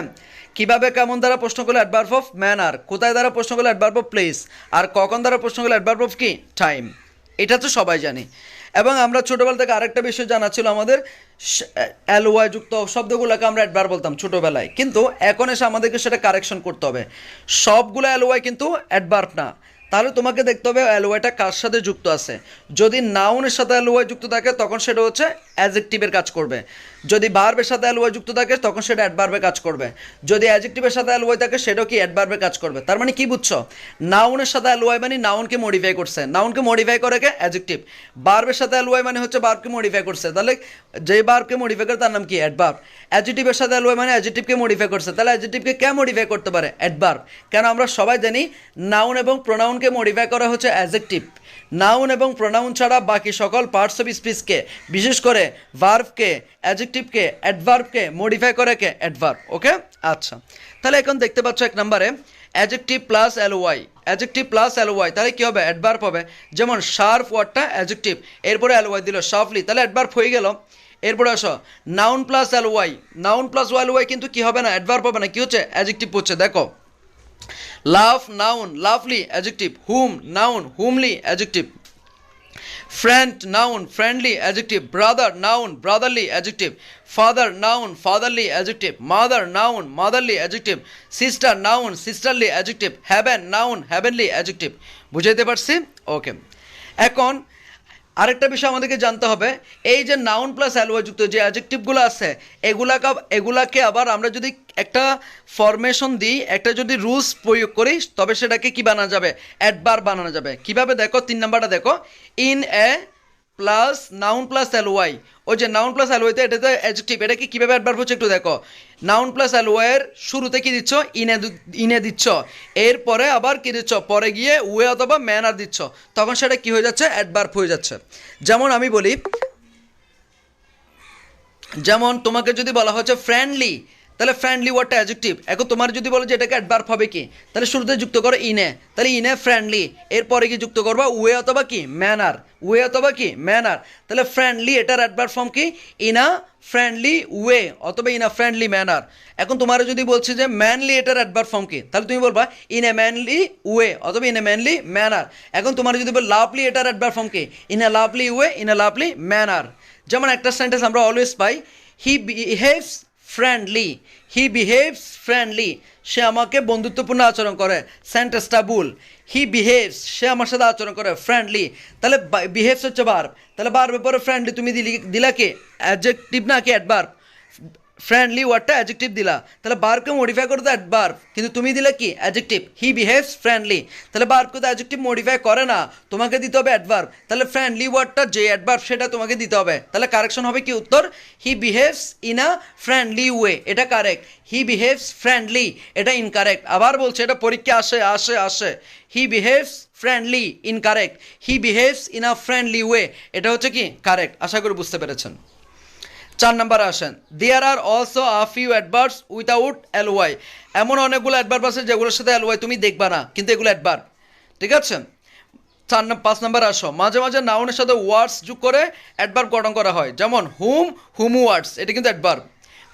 কিভাবে কেমন দ্বারা প্রশ্ন করলে অ্যাডভার্ব অফ ম্যানার, কোথায় দ্বারা প্রশ্ন করলে অ্যাডভার্ব অফ প্লেস, আর কখন দ্বারা প্রশ্ন করলে অ্যাডভার্ব অফ কি টাইম, এটা তো সবাই জানি। এবং আমরা ছোটোবেলা থেকে আরেকটা বিষয় জানা ছিল আমাদের এলওয়াই যুক্ত শব্দগুলোকে আমরা অ্যাডভার্ব বলতাম ছোটোবেলায়, কিন্তু এখন এসে আমাদেরকে সেটা কারেকশন করতে হবে। সবগুলো এলওয়াই কিন্তু অ্যাডভার্ব না। তাহলে তোমাকে দেখতে হবে এলওয়াইটা কার সাথে যুক্ত আছে। যদি নাউনের সাথে এলওয়াই যুক্ত থাকে তখন সেটা হচ্ছে অ্যাডজেক্টিভের কাজ করবে। যদি ভার্বের সাথে এলওয়াই যুক্ত থাকে তখন সেটা অ্যাডভার্বে কাজ করবে। যদি অ্যাডজেক্টিভের সাথে এলওয়াই থাকে সেটাও কি অ্যাডভার্বে কাজ করবে। তার মানে কি বুঝছো, নাউনের সাথে এলওয়াই মানে নাউনকে মডিফাই করছে, নাউনকে মডিফাই করে কে অ্যাডজেক্টিভ। ভার্বের সাথে এলওয়াই মানে হচ্ছে ভার্বকে মডিফাই করছে, তাহলে যে ভার্বকে মডিফাই করে তার নাম কি অ্যাডভার্ব। অ্যাডজেক্টিভের সাথে এলওয়াই মানে অ্যাডজেক্টিভকে মডিফাই করছে, তাহলে অ্যাডজেক্টিভকে কে মডিফাই করতে পারে অ্যাডভার্ব। কেন আমরা সবাই জানি নাউন এবং প্রোনাউনকে মডিফাই করা হচ্ছে অ্যাডজেক্টিভ। নাউন এবং প্রোনাউন ছাড়া বাকি সকল পার্টস অফ স্পিচকে, বিশেষ করে ভার্বকে, অ্যাডজেক্টিভকে, অ্যাডভার্বকে মডিফাই করে কে অ্যাডভার্ব। ওকে, আচ্ছা, তাহলে এখন দেখতে পাচ্ছ এক নম্বরে adjective plus LY, adjective plus LY, তাহলে কী হবে অ্যাডভার্ব হবে। যেমন শার্প ওয়ার্ডটা অ্যাডজেক্টিভ, এরপরে এলওয়াই দিল শার্পলি, তাহলে অ্যাডভার্ব হয়ে গেল। এরপরে আসো noun plus LY, noun plus LY কিন্তু কি হবে না অ্যাডভার্ব হবে না, কি হচ্ছে অ্যাডজেক্টিভ হচ্ছে। দেখো love noun lovely adjective, home noun homely adjective, friend noun friendly adjective, brother noun brotherly adjective, father noun fatherly adjective, mother noun motherly adjective, sister noun sisterly adjective, heaven noun heavenly adjective। বুঝাইতে পারছি? ওকে, এখন আরেকটা বিষয় আমাদেরকে জানতে হবে, এই যে নাউন প্লাস এলওয়াই যুক্ত যে অ্যাডজেক্টিভগুলো আছে এগুলাকে আবার আমরা যদি একটা ফরমেশন দিই, একটা যদি রুলস প্রয়োগ করি, তবে সেটাকে কি বানানো যাবে অ্যাডভার্ব বানানো যাবে। কিভাবে দেখো, 3 নাম্বারটা দেখো, in a plus noun plus LY, ওই যে নাউন প্লাস এলওয়াইতে এটা তো অ্যাডজেক্টিভ, এটা কি কীভাবে অ্যাডভার্ব হচ্ছে একটু দেখো। নাউন প্লাস এলওয়াইয়ের শুরুতে কি দিচ্ছ ইনে দিচ্ছ, এরপরে আবার কি দিচ্ছ পরে গিয়ে ওয়ে অথবা ম্যানার দিচ্ছ, তখন সেটা কি হয়ে যাচ্ছে অ্যাডভার্ব হয়ে যাচ্ছে। যেমন আমি বলি, যেমন তোমাকে যদি বলা হচ্ছে ফ্রেন্ডলি, তাহলে ফ্রেন্ডলি ওয়ার্ডটা অ্যাডজেক্টিভ। এখন তোমার যদি বলো যে এটাকে অ্যাডভার্ব হবে কি, তাহলে শুরুতে যুক্ত করো ইনে, তাহলে ইনে ফ্রেন্ডলি, এরপরে কি যুক্ত করবা ওয়ে অথবা কি ম্যানার, ওয়ে অথবা কি ম্যানার। তাহলে ফ্রেন্ডলি এটার অ্যাডভার্ব ফর্ম কি ইনা ফ্রেন্ডলি ওয়ে অথবা ইনা ফ্রেন্ডলি ম্যানার। এখন তোমার যদি বলছে যে ম্যানলি এটার অ্যাডভার্ব ফর্ম কি, তাহলে তুমি বলবা ইন এ ম্যানলি ওয়ে অথবা ইন এ ম্যানলি ম্যানার। এখন তোমার যদি বল লাভলি এটার অ্যাডভার্ব ফর্ম কি, in a lovely way in a lovely manner. যেমন একটা সেন্টেন্স আমরা অলওয়েজ পাই, he behaves friendly, he behaves friendly, সে আমাকে বন্ধুত্বপূর্ণ আচরণ করে, সেন্টেন্সটা ভুল। হি বিহেভস, সে আমার সাথে আচরণ করে ফ্রেন্ডলি, তাহলে বিহেভস হচ্ছে ভার্ব, তাহলে ভার্বের পরে ফ্রেন্ডলি তুমি দিলা কি অ্যাডজেক্টিভ না কি অ্যাডভার্ব। ফ্রেন্ডলি ওয়ার্ডটা অ্যাডজেক্টিভ দিলা, তাহলে ভার্বকে মডিফাই করে তো অ্যাডভার্ব, কিন্তু তুমি দিলে কি অ্যাডজেক্টিভ, হি বিহেভস ফ্রেন্ডলি, তাহলে ভার্বকে তো অ্যাডজেক্টিভ মডিফাই করে না, তোমাকে দিতে হবে অ্যাডভার্ব। তাহলে ফ্রেন্ডলি ওয়ার্ডটা যে অ্যাডভার্ব সেটা তোমাকে দিতে হবে, তাহলে কারেকশন হবে কি উত্তর হি behaves in a friendly way, এটা কারেক্ট। হি বিহেভস ফ্রেন্ডলি এটা ইনকারেক্ট। আবার বলছে, এটা পরীক্ষা আসে হি behaves friendly incorrect, he behaves in a friendly way এটা হচ্ছে কি কারেক্ট। আশা করি বুঝতে পেরেছেন। 4 নম্বরে আসেন, there are also a few adverbs without LY, এমন অনেকগুলো অ্যাডভার্ব আছে যেগুলোর সাথে এলওয়াই তুমি দেখবা না, কিন্তু এগুলো অ্যাডভার্ব, ঠিক আছে। 5 নম্বরে আসো, মাঝে মাঝে নাউনের সাথে ওয়ার্ডস যোগ করে অ্যাডভার্ব গঠন করা হয়, যেমন হুম ওয়ার্ডস, এটা কিন্তু অ্যাডভার্ব।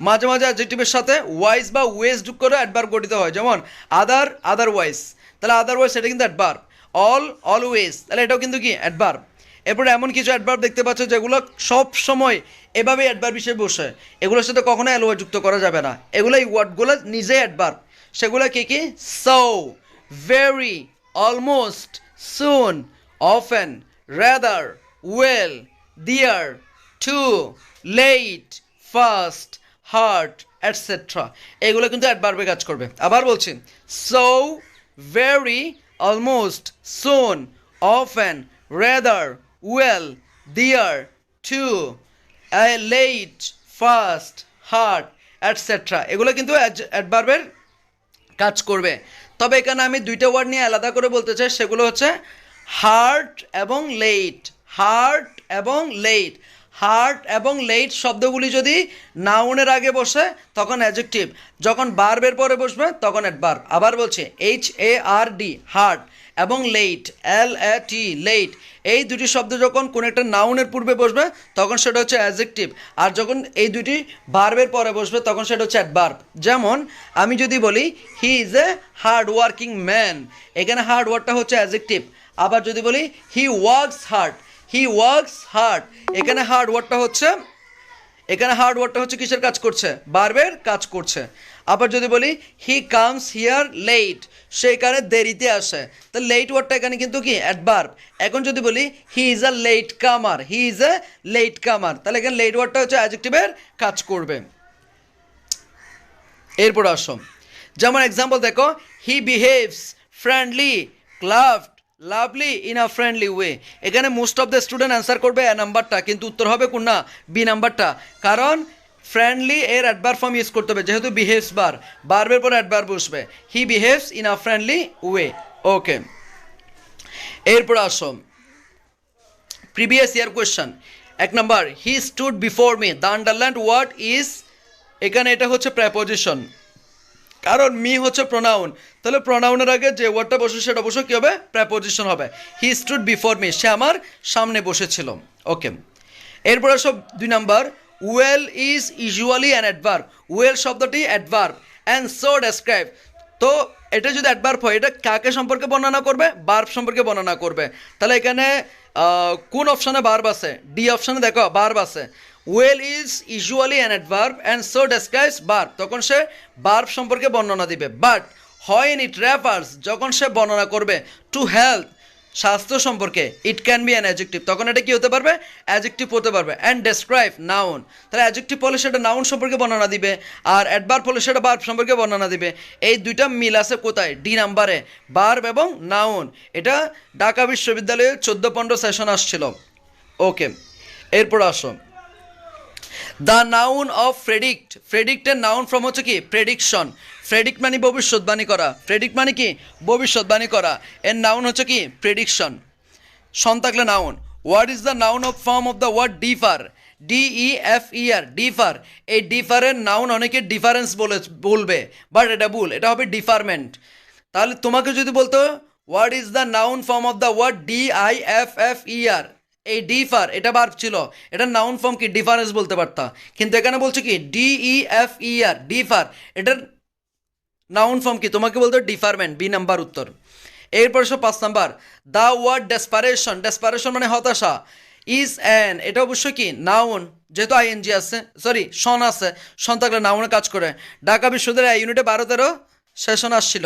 মাঝে মাঝে অ্যাডজেক্টিভের সাথে ওয়াইজ বা ওয়েজ যোগ করে অ্যাডভার্ব গঠিত হয়, যেমন আদারওয়াইজ, তাহলে আদারওয়াইজ এটা কিন্তু অ্যাডভার্ব। অলওয়েজ, তাহলে এটাও কিন্তু কি অ্যাডভার্ব। এরপরে এমন কিছু অ্যাডভার্ব দেখতে পাচ্ছ যেগুলো সব সময় এভাবে অ্যাডভার্ব হিসেবে বসে, এগুলোর সাথে কখনো এলওয়াই যুক্ত করা যাবে না, এগুলো এই ওয়ার্ডগুলো নিজেই অ্যাডভার্ব। সেগুলো কি so, very, almost, soon, often, rather, well, dear, too, late, fast, hard, etcetera, এগুলো কিন্তু অ্যাডভার্বে কাজ করবে। আবার বলছি, so, very, almost, soon, often, rather, well, dear, to, late, fast, hard, etc. এগুলো কিন্তু অ্যাডভার্বের কাজ করবে। তবে এখানে আমি 2টা ওয়ার্ড নিয়ে আলাদা করে বলতে চাই, সেগুলো হচ্ছে হার্ট এবং লেট। হার্ট এবং লেট, হার্ট এবং লেট শব্দগুলি যদি নাউনের আগে বসে তখন অ্যাডজেক্টিভ, যখন ভার্বের পরে বসবে তখন অ্যাডভার্ব। আবার বলছে HARD হার্ট, এবং লেট, LAT, লেট, এই দুটি শব্দ যখন কোনো একটা নাউনের পূর্বে বসবে তখন সেটা হচ্ছে অ্যাডজেক্টিভ, আর যখন এই দুটি ভার্বের পরে বসবে তখন সেটা হচ্ছে অ্যাডভার্ব। যেমন আমি যদি বলি he is a hard working man, এখানে হার্ড ওয়ার্কটা হচ্ছে অ্যাডজেক্টিভ। আবার যদি বলি he works hard, he works hard, এখানে হার্ড ওয়ার্কটা হচ্ছে কিসের কাজ করছে? ভার্বের কাজ করছে। আবার যদি বলি হি কামস হিয়ার লেট, সে এখানে দেরিতে আসে, তো লেট ওয়ার্ডটা এখানে কিন্তু কি অ্যাডভার্ব। এখন যদি বলি হি ইজ আ লেট কামার, হি ইজ এ লেট কামার, তাহলে এখানে লেট ওয়ার্ডটা হচ্ছে অ্যাডজেক্টিভের কাজ করবে। এরপর আসো, যেমন এক্সাম্পল দেখো, he behaves friendly, loved, lovely in a friendly way. এখানে most of the student answer করবে এ নাম্বারটা, কিন্তু উত্তর হবে কোন না? বি নাম্বারটা। কারণ ফ্রেন্ডলি এর অ্যাডভার্ব ফর্ম ইউজ করতে হবে, যেহেতু বিহেভস ভার্বের পর অ্যাডভার্ব বসবে। He behaves in a friendly way. Okay, এরপর আসো previous year question. 1 number, he stood before me, the underlined word is, এখানে এটা হচ্ছে প্রেপোজিশন, কারণ মি হচ্ছে প্রোনাউন, তাহলে প্রোনাউনের আগে যে ওয়ার্ডটা বসে সেটা অবশ্যই কী হবে? প্রেপোজিশন হবে। হি স্টুড বিফোর মি, সে আমার সামনে বসেছিল। ওকে, এরপর আসো 2 number, well is usually an adverb, well শব্দটি অ্যাডভার্ব, অ্যান্ড সো ডেসক্রাইব, তো এটা যদি অ্যাডভার্ব হয় এটা কাকে সম্পর্কে বর্ণনা করবে? ভার্ব সম্পর্কে বর্ণনা করবে। তাহলে এখানে কোন অপশানে ভার্ব আছে? ডি অপশানে দেখো ভার্ব আছে। Well is usually an adverb and so describes verb, তখন সে ভার্ব সম্পর্কে বর্ণনা দিবে। বাট হোয়েন ইট রেফার্স, যখন সে বর্ণনা করবে টু হেলথ, স্বাস্থ্য সম্পর্কে, it can be an adjective, তখন এটা কি হতে পারবে? অ্যাডজেক্টিভ হতে পারবে। অ্যান্ড ডেসক্রাইব নাউন, তাহলে অ্যাডজেক্টিভ হলে সেটা নাউন সম্পর্কে বর্ণনা দিবে, আর অ্যাডভার্ব হলে সেটা ভার্ব সম্পর্কে বর্ণনা দিবে। এই দুইটা মিল আছে কোথায়? ডি নাম্বারে, ভার্ব এবং নাউন। এটা ঢাকা বিশ্ববিদ্যালয়ে 14-15 সেশন আসছিল। ওকে, এরপর আসো, দ্য নাউন অফ প্রেডিক্ট, প্রেডিক্টের নাউন ফর্ম হচ্ছে কি? প্রেডিকশন। প্রেডিক্ট মানে ভবিষ্যৎবাণী করা, প্রেডিক্ট মানে কি? ভবিষ্যৎবাণী করা, এর নাউন হচ্ছে কি? প্রেডিকশন। সন থাকলে noun. What is the noun of form of the word defer, DEFER, defer. এই ডিফারের নাউন অনেকে ডিফারেন্স বলবে, বাট এটা ভুল, এটা হবে ডিফারমেন্ট। তাহলে তোমাকে যদি বলতো what is the noun form of the word DIFFER, এই ডিফার এটা ভার্ব ছিল, এটা নাউন ফর্ম কি? ডিফারেন্স বলতে পারতা, কিন্তু এখানে বলছো কি? DEFER, ডিফার, এটার নাউন ফর্ম কি? তোমাকে বলতো ডিফারমেন্ট, বি নাম্বার উত্তর। এরপর 5 number, the word desperation, desperation মানে হতাশা, ইজ অ্যান, এটা অবশ্যই কি? নাউন, যেহেতু ING আছে, সরি সন আছে, সন থাকলে নাউনে কাজ করে। ঢাকা বিশ্ববিদ্যালয় ইউনিটে 12-13 সেশন আসছিল।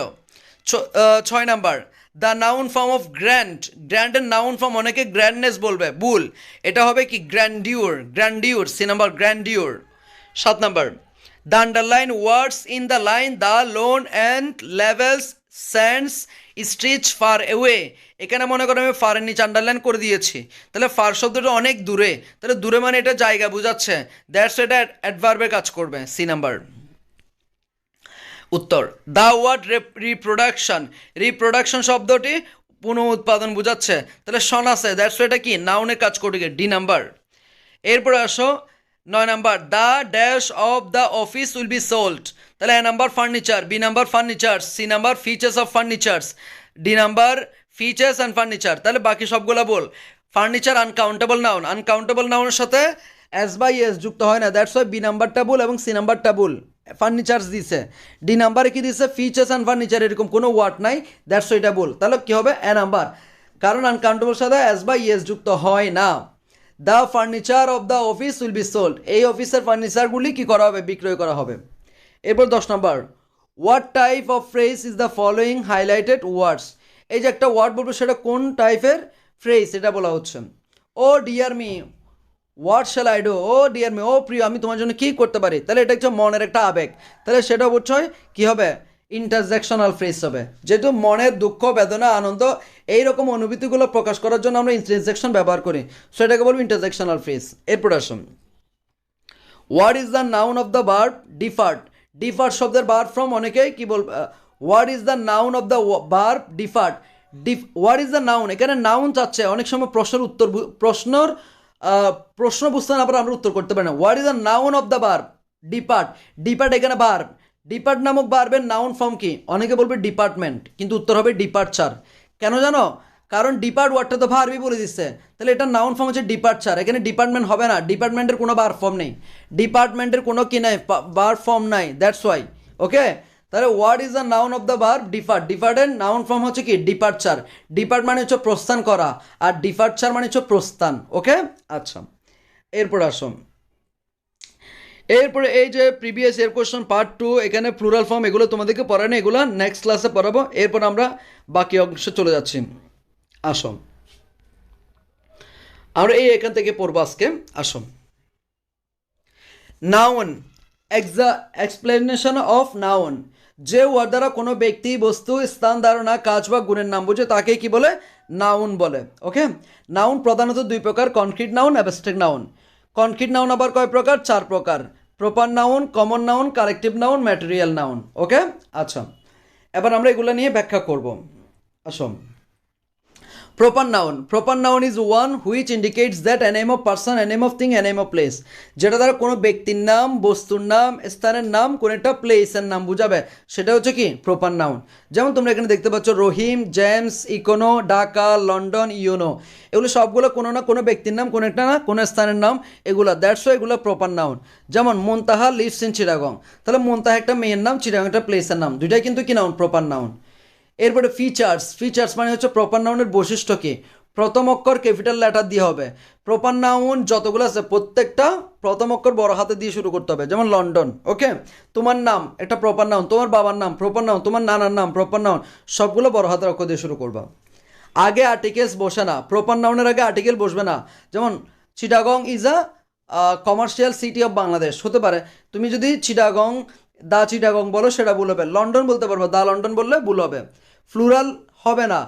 6 number, the noun form of grand, গ্র্যান্ডের নাউন ফর্ম অনেকে গ্র্যান্ডনেস বলবে, ভুল, এটা হবে কি? Grandeur, grandeur, C number grandeur. 7 number, the underline words in the line the lone and levels sands stretch far away, এখানে মনে করো আমি ফারের নিচে আন্ডারলাইন করে দিয়েছি, তাহলে ফার শব্দটা অনেক দূরে, তাহলে দূরে মানে এটা জায়গা বোঝাচ্ছে, দ্যাটস এটা অ্যাডভার্বের কাজ করবে, সি নাম্বার উত্তর। দ্য ওয়ার্ড রিপ্রোডাকশন, রিপ্রোডাকশন শব্দটি পুনঃ উৎপাদন বোঝাচ্ছে, তাহলে সন আছে, দ্যাটস এটা কি? নাউনের কাজ করবে, ডি নাম্বার। এরপরে আসো 9 number, the dash of the office will be sold, তাহলে A number furniture, B number furnitures, C number features of furnitures, D number features and furniture. তাহলে বাকি সবগুলো বল। ফার্নিচার আনকাউন্টেবল নাউন, আনকাউন্টেবল নাউনের সাথে এস বাই এস যুক্ত হয় না, দ্যাটস ওয়াই বি নাম্বারটা বল এবং সি নাম্বারটা বল। ফার্নিচার্স দিছে, ডি নাম্বারে কি দিছে? ফিচার্স অ্যান্ড ফার্নিচার, এরকম কোনো ওয়ার্ড নাই, দ্যাটস ওইটা বল। তাহলে কি হবে? এ নাম্বার, কারণ আনকাউন্টেবল সাথে এস বাই এস যুক্ত হয় না। The furniture of the office will be sold, এই অফিসের ফার্নিচারগুলি কি করা হবে? বিক্রয় করা হবে। এরপর 10 number, what type of phrase is the following highlighted words, এই যে একটা ওয়ার্ড বলবো সেটা কোন টাইপের ফ্রেজ এটা বলা হচ্ছে। Oh dear me, what shall I do, oh dear me, ও প্রিয় আমি তোমার জন্য কী করতে পারি, তাহলে এটা হচ্ছে মনের একটা আবেগ, তাহলে সেটা অবশ্যই কী হবে? ইন্টারজেকশনাল ফ্রেজ হবে, যেহেতু মনের দুঃখ, বেদনা, আনন্দ এইরকম অনুভূতিগুলো প্রকাশ করার জন্য আমরা ইন্টারজেকশন ব্যবহার করি, সেটাকে বলবো ইন্টারজেকশনাল ফ্রেজ। এরপর আসুন, what is the noun of the verb deferred, deferred শব্দের ভার্ব ফর্ম অনেকেই কি বলবে, what is the noun of the verb deferred, what is the noun, এখানে নাউন চাচ্ছে, অনেক সময় প্রশ্নের উত্তর, প্রশ্ন বুঝতে না পারে আমরা উত্তর করতে পারি না। What is the noun of the verb depart, depart এখানে ভার্ব, ডিপার্ট নামক ভার্বের নাউন ফর্ম কি? অনেকে বলবে ডিপার্টমেন্ট, কিন্তু উত্তর হবে ডিপার্চার, কেন জানো? কারণ ডিপার্ট ওয়ার্ডটা তো ভার্বই বলে দিচ্ছে, তাহলে এটা নাউন ফর্ম হচ্ছে ডিপার্চার। এখানে ডিপার্টমেন্ট হবে না, ডিপার্টমেন্টের কোনো বার ফর্ম নেই, ডিপার্টমেন্টের কোনো কি নাই, বার ফর্ম নাই, দ্যাটস ওয়াই। ওকে, তাহলে what is the noun of the verb depart? ডিপার্টের নাউন ফর্ম হচ্ছে কি ডিপার্চার। ডিপার্ট মানে হচ্ছে প্রস্থান করা, আর ডিপার্চার মানে হচ্ছে প্রস্থান। ওকে, আচ্ছা এরপর আসো। এরপরে এই যে প্রিভিয়াস ইয়ার কোশ্চেন পার্ট 2, এখানে প্লুরাল ফর্ম এগুলো তোমাদেরকে পড়ানো, এগুলো নেক্সট ক্লাসে পড়াবো। এরপর আমরা বাকি অংশে চলে যাচ্ছি। আসো আমরা এই এখান থেকে পড়বো আজকে। আসো, নাউন, এক্সপ্লেনেশন অফ নাউন, যে ওয়ার্ড দ্বারা কোনো ব্যক্তি, বস্তু, স্থান, ধারণা, কাজ বা গুণের নাম বুঝে তাকে কি বলে? নাউন বলে। ওকে, নাউন প্রধানত দুই প্রকার, concrete noun, abstract noun. Concrete noun আবার কয় প্রকার? 4 প্রকার, proper noun, common noun, collective noun, material noun. Okay, আচ্ছা এবার আমরা এগুলো নিয়ে ব্যাখ্যা করব। আসো, proper noun, proper noun is one which indicates that a name of person, a name of thing, a name of place, যেটা দ্বারা কোনো ব্যক্তির নাম, বস্তুর নাম, স্থানের নাম, কোন একটা প্লেসের নাম বুঝাবে, সেটা হচ্ছে কি প্রপার নাউন। যেমন তোমরা এখানে দেখতে পাচ্ছ রহিম, জেমস, ইকোনো, ঢাকা, লন্ডন, ইউনো, এগুলো সবগুলো কোনো না কোনো ব্যক্তির নাম, কোনো একটা না কোনো স্থানের নাম, এগুলো দ্যাটস ওয়াই এগুলো প্রপার নাউন। যেমন মুনতাহা লিভস ইন চিটাগং, তাহলে মুনতাহা একটা মেয়ের নাম, চিটাগং একটা প্লেসের নাম, দুইটাই কিন্তু কি নাউন? Proper noun. এরপরে ফিচার্স, ফিচার্স মানে হচ্ছে প্রপার নাউনের বৈশিষ্ট্য কি? প্রথম অক্ষর ক্যাপিটাল লেটার দিয়ে হবে। প্রপার নাউন যতগুলো আছে প্রত্যেকটা প্রথম অক্ষর বড় হাতে দিয়ে শুরু করতে হবে। যেমন লন্ডন, ওকে, তোমার নাম একটা প্রপার নাউন, তোমার বাবার নাম প্রপার নাউন, তোমার নানার নাম প্রপার নাউন, সবগুলো বড় হাতের অক্ষর দিয়ে শুরু করবা। আগে আর্টিকেলস বসে না, প্রপার নাউনের আগে আর্টিকেল বসবে না। যেমন Chittagong is a commercial city of Bangladesh হতে পারে, তুমি যদি চিটাগং দা চিটাগং বলো সেটা ভুল হবে, লন্ডন বলতে পারবো, দা লন্ডন বললে ভুল হবে, ফ্লুরাল হবে না।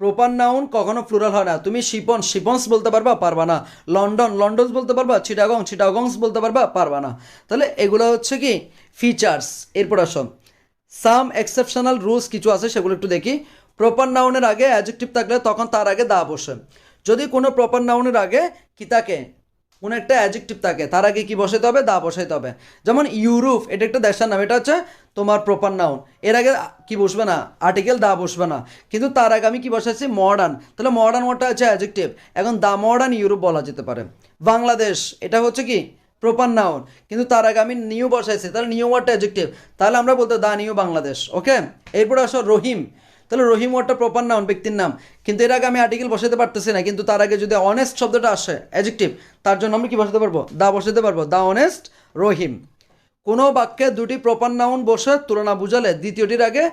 প্রপার নাউন কখনো ফ্লুরাল হয় না, তুমি শিপন শিপন্স বলতে পারবা, পারবা না। লন্ডন লন্ডনস বলতে পারবা, চিটাগং চিটাগংস বলতে পারবা, পারবা না। তাহলে এগুলো হচ্ছে কি ফিচার্স। এরপর আসো, সাম এক্সেপশনাল রুলস কিছু আছে, সেগুলো একটু দেখি। প্রপার নাউনের আগে অ্যাডজেক্টিভ থাকলে তখন তার আগে দা বসে। যদি কোনো প্রপার নাউনের আগে কি থাকে? কোনো একটা অ্যাডজেক্টিভ থাকে, তার আগে কি বসাইতে হবে? দা বসাইতে হবে। যেমন ইউরোপ, এটা একটা দেশের নাম, এটা হচ্ছে তোমার প্রপার নাউন, এর আগে কি বসবে না? আর্টিকেল দা বসবে না। কিন্তু তার আগে আমি কি বসাইছি? মডার্ন, তাহলে মডার্ন ওয়ার্ডটা হচ্ছে অ্যাডজেক্টিভ, এখন দা মডার্ন ইউরোপ বলা যেতে পারে। বাংলাদেশ, এটা হচ্ছে কি প্রপার নাউন, কিন্তু তার আগে আমি নিউ বসাইছি, তাহলে নিউ ওয়ার্ডটা অ্যাডজেক্টিভ, তাহলে আমরা বলতে দা নিউ বাংলাদেশ। ওকে, এরপরে আসো রহিম, তাহলে রহিম ওয়ার্ডটা প্রপার নাউন, ব্যক্তির নাম, কিন্তু এর আগে আমি আর্টিকেল বসাতে পারতেছি না, কিন্তু তার আগে যদি অনেস্ট শব্দটা আসে অ্যাডজেক্টিভ, তার জন্য আমি কি বসাতে পারবো? দা বসাতে পারবো, দা অনেস্ট রহিম। কোনো বাক্যে দুটি প্রপার নাউন বসে তুলনা বুঝালে দ্বিতীয়টির আগে